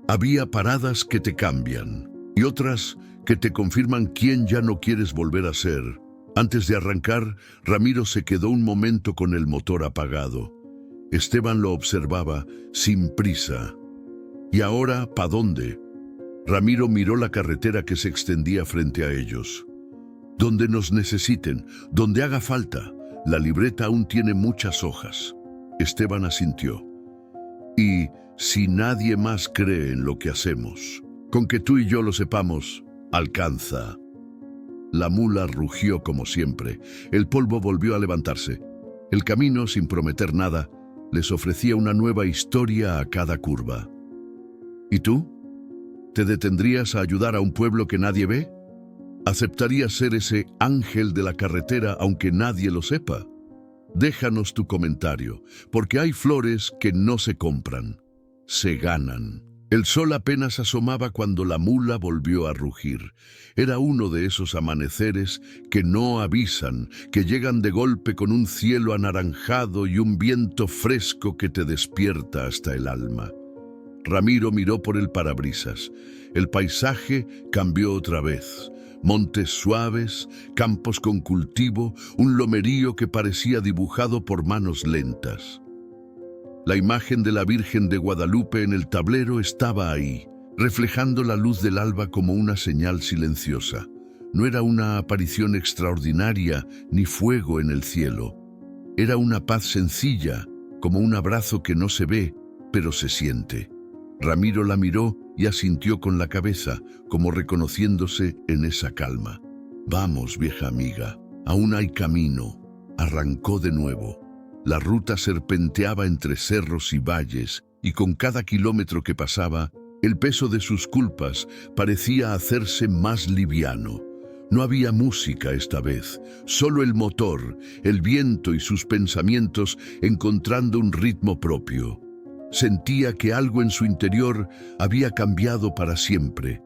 Había paradas que te cambian y otras que te confirman quién ya no quieres volver a ser. Antes de arrancar, Ramiro se quedó un momento con el motor apagado. Esteban lo observaba sin prisa. ¿Y ahora, pa' dónde? Ramiro miró la carretera que se extendía frente a ellos. «Donde nos necesiten, donde haga falta. La libreta aún tiene muchas hojas». Esteban asintió. «Y si nadie más cree en lo que hacemos, con que tú y yo lo sepamos, alcanza». La mula rugió como siempre. El polvo volvió a levantarse. El camino, sin prometer nada, les ofrecía una nueva historia a cada curva. «¿Y tú? ¿Te detendrías a ayudar a un pueblo que nadie ve? ¿Aceptarías ser ese ángel de la carretera aunque nadie lo sepa? Déjanos tu comentario, porque hay flores que no se compran, se ganan». El sol apenas asomaba cuando la mula volvió a rugir. Era uno de esos amaneceres que no avisan, que llegan de golpe con un cielo anaranjado y un viento fresco que te despierta hasta el alma. Ramiro miró por el parabrisas. El paisaje cambió otra vez. Montes suaves, campos con cultivo, un lomerío que parecía dibujado por manos lentas. La imagen de la Virgen de Guadalupe en el tablero estaba ahí, reflejando la luz del alba como una señal silenciosa. No era una aparición extraordinaria ni fuego en el cielo. Era una paz sencilla, como un abrazo que no se ve, pero se siente. Ramiro la miró y asintió con la cabeza, como reconociéndose en esa calma. «Vamos, vieja amiga, aún hay camino». Arrancó de nuevo. La ruta serpenteaba entre cerros y valles, y con cada kilómetro que pasaba, el peso de sus culpas parecía hacerse más liviano. No había música esta vez, solo el motor, el viento y sus pensamientos encontrando un ritmo propio. Sentía que algo en su interior había cambiado para siempre.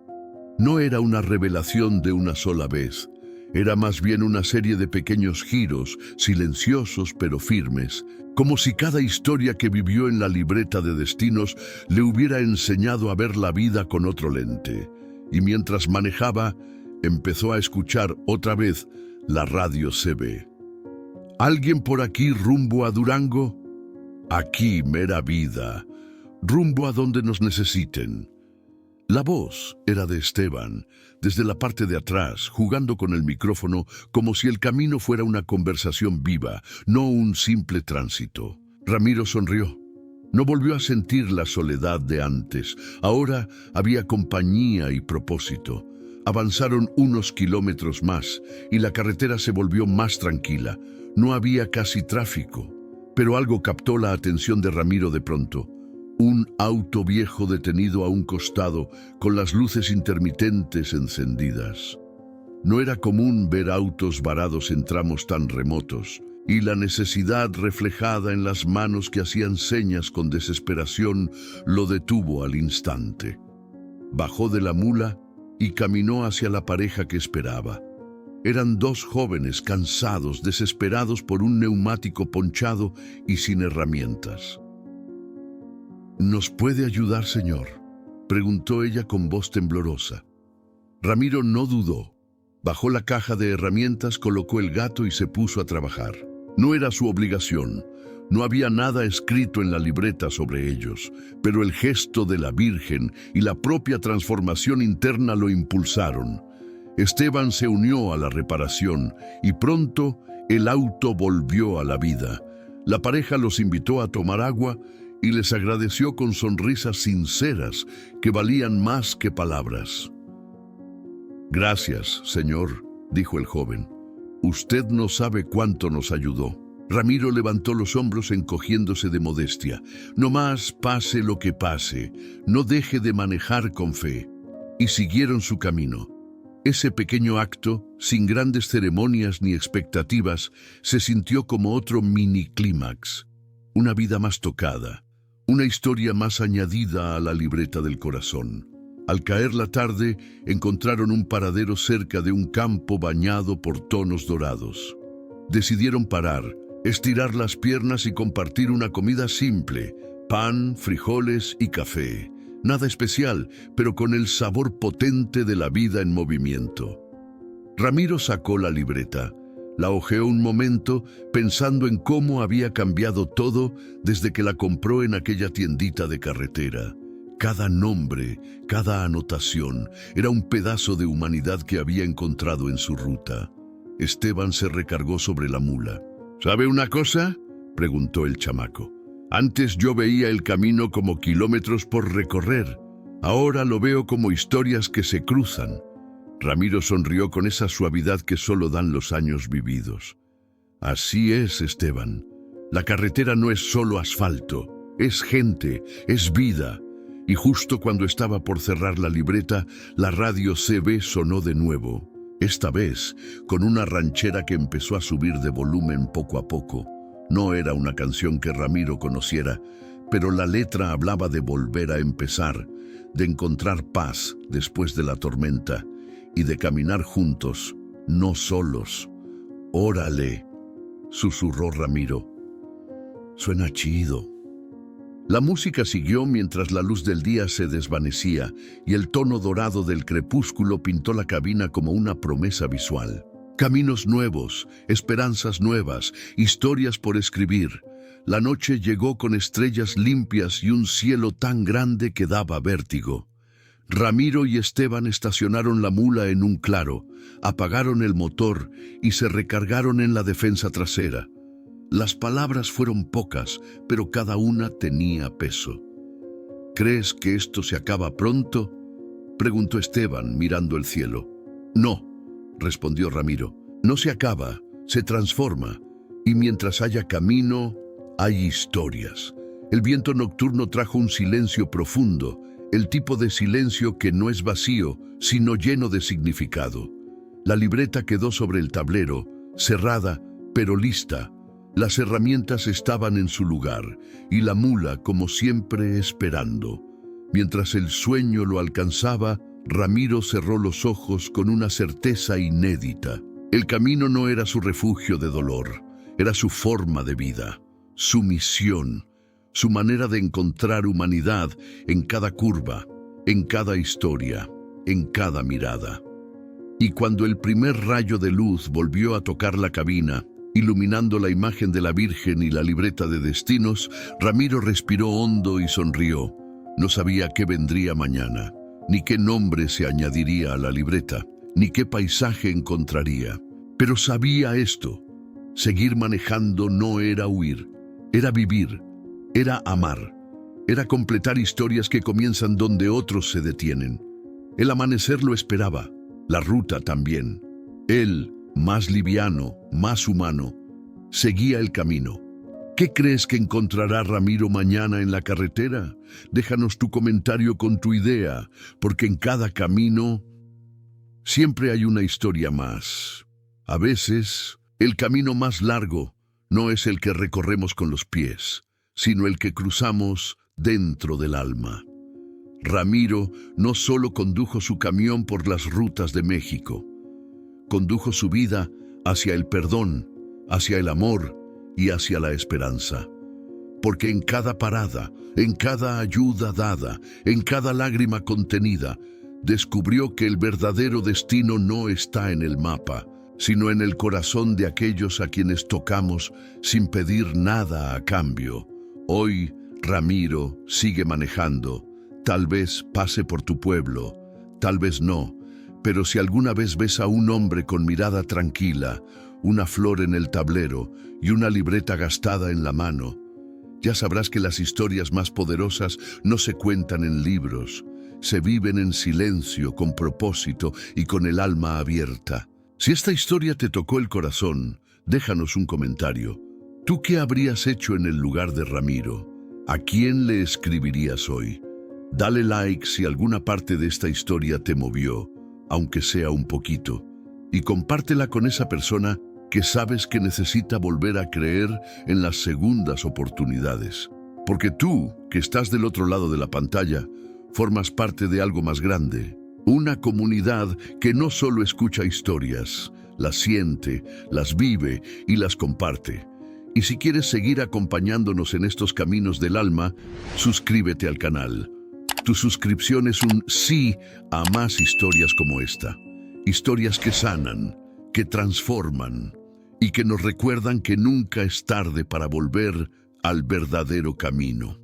No era una revelación de una sola vez. Era más bien una serie de pequeños giros, silenciosos pero firmes, como si cada historia que vivió en la libreta de destinos le hubiera enseñado a ver la vida con otro lente. Y mientras manejaba, empezó a escuchar otra vez la radio CB. «¿Alguien por aquí rumbo a Durango? Aquí, mera vida. Rumbo a donde nos necesiten». La voz era de Esteban, desde la parte de atrás, jugando con el micrófono como si el camino fuera una conversación viva, no un simple tránsito. Ramiro sonrió. No volvió a sentir la soledad de antes. Ahora había compañía y propósito. Avanzaron unos kilómetros más y la carretera se volvió más tranquila. No había casi tráfico, pero algo captó la atención de Ramiro de pronto. Un auto viejo detenido a un costado, con las luces intermitentes encendidas. No era común ver autos varados en tramos tan remotos, y la necesidad reflejada en las manos que hacían señas con desesperación lo detuvo al instante. Bajó de la mula y caminó hacia la pareja que esperaba. Eran dos jóvenes cansados, desesperados por un neumático ponchado y sin herramientas. ¿Nos puede ayudar, señor?, preguntó ella con voz temblorosa. Ramiro no dudó. Bajó la caja de herramientas, colocó el gato y se puso a trabajar. No era su obligación. No había nada escrito en la libreta sobre ellos, pero el gesto de la Virgen y la propia transformación interna lo impulsaron. Esteban se unió a la reparación y pronto el auto volvió a la vida. La pareja los invitó a tomar agua y les agradeció con sonrisas sinceras que valían más que palabras. «Gracias, señor», dijo el joven. «Usted no sabe cuánto nos ayudó». Ramiro levantó los hombros encogiéndose de modestia. «No más pase lo que pase, no deje de manejar con fe». Y siguieron su camino. Ese pequeño acto, sin grandes ceremonias ni expectativas, se sintió como otro mini-clímax. Una vida más tocada, una historia más añadida a la libreta del corazón. Al caer la tarde, encontraron un paradero cerca de un campo bañado por tonos dorados. Decidieron parar, estirar las piernas y compartir una comida simple: pan, frijoles y café. Nada especial, pero con el sabor potente de la vida en movimiento. Ramiro sacó la libreta, la hojeó un momento, pensando en cómo había cambiado todo desde que la compró en aquella tiendita de carretera. Cada nombre, cada anotación, era un pedazo de humanidad que había encontrado en su ruta. Esteban se recargó sobre la mula. «¿Sabe una cosa?», preguntó el chamaco. «Antes yo veía el camino como kilómetros por recorrer. Ahora lo veo como historias que se cruzan». Ramiro sonrió con esa suavidad que solo dan los años vividos. «Así es, Esteban. La carretera no es solo asfalto, es gente, es vida». Y justo cuando estaba por cerrar la libreta, la radio CB sonó de nuevo. Esta vez, con una ranchera que empezó a subir de volumen poco a poco. No era una canción que Ramiro conociera, pero la letra hablaba de volver a empezar, de encontrar paz después de la tormenta y de caminar juntos, no solos. «Órale», susurró Ramiro. «Suena chido». La música siguió mientras la luz del día se desvanecía y el tono dorado del crepúsculo pintó la cabina como una promesa visual. Caminos nuevos, esperanzas nuevas, historias por escribir. La noche llegó con estrellas limpias y un cielo tan grande que daba vértigo. Ramiro y Esteban estacionaron la mula en un claro, apagaron el motor y se recargaron en la defensa trasera. Las palabras fueron pocas, pero cada una tenía peso. «¿Crees que esto se acaba pronto?», preguntó Esteban mirando el cielo. «No», respondió Ramiro. «No se acaba, se transforma. Y mientras haya camino, hay historias». El viento nocturno trajo un silencio profundo, el tipo de silencio que no es vacío, sino lleno de significado. La libreta quedó sobre el tablero, cerrada, pero lista. Las herramientas estaban en su lugar y la mula, como siempre, esperando. Mientras el sueño lo alcanzaba, Ramiro cerró los ojos con una certeza inédita. El camino no era su refugio de dolor, era su forma de vida, su misión, su manera de encontrar humanidad en cada curva, en cada historia, en cada mirada. Y cuando el primer rayo de luz volvió a tocar la cabina, iluminando la imagen de la Virgen y la libreta de destinos, Ramiro respiró hondo y sonrió. No sabía qué vendría mañana, ni qué nombre se añadiría a la libreta, ni qué paisaje encontraría. Pero sabía esto: seguir manejando no era huir, era vivir, era amar, era completar historias que comienzan donde otros se detienen. El amanecer lo esperaba, la ruta también. Él, más liviano, más humano, seguía el camino. ¿Qué crees que encontrará Ramiro mañana en la carretera? Déjanos tu comentario con tu idea, porque en cada camino siempre hay una historia más. A veces, el camino más largo no es el que recorremos con los pies, sino el que cruzamos dentro del alma. Ramiro no solo condujo su camión por las rutas de México, condujo su vida hacia el perdón, hacia el amor y hacia la esperanza. Porque en cada parada, en cada ayuda dada, en cada lágrima contenida, descubrió que el verdadero destino no está en el mapa, sino en el corazón de aquellos a quienes tocamos sin pedir nada a cambio. Hoy, Ramiro sigue manejando. Tal vez pase por tu pueblo, tal vez no, pero si alguna vez ves a un hombre con mirada tranquila, una flor en el tablero y una libreta gastada en la mano, ya sabrás que las historias más poderosas no se cuentan en libros, se viven en silencio, con propósito y con el alma abierta. Si esta historia te tocó el corazón, déjanos un comentario. ¿Tú qué habrías hecho en el lugar de Ramiro? ¿A quién le escribirías hoy? Dale like si alguna parte de esta historia te movió, aunque sea un poquito, y compártela con esa persona que sabes que necesita volver a creer en las segundas oportunidades. Porque tú, que estás del otro lado de la pantalla, formas parte de algo más grande, una comunidad que no solo escucha historias, las siente, las vive y las comparte. Y si quieres seguir acompañándonos en estos caminos del alma, suscríbete al canal. Tu suscripción es un sí a más historias como esta. Historias que sanan, que transforman y que nos recuerdan que nunca es tarde para volver al verdadero camino.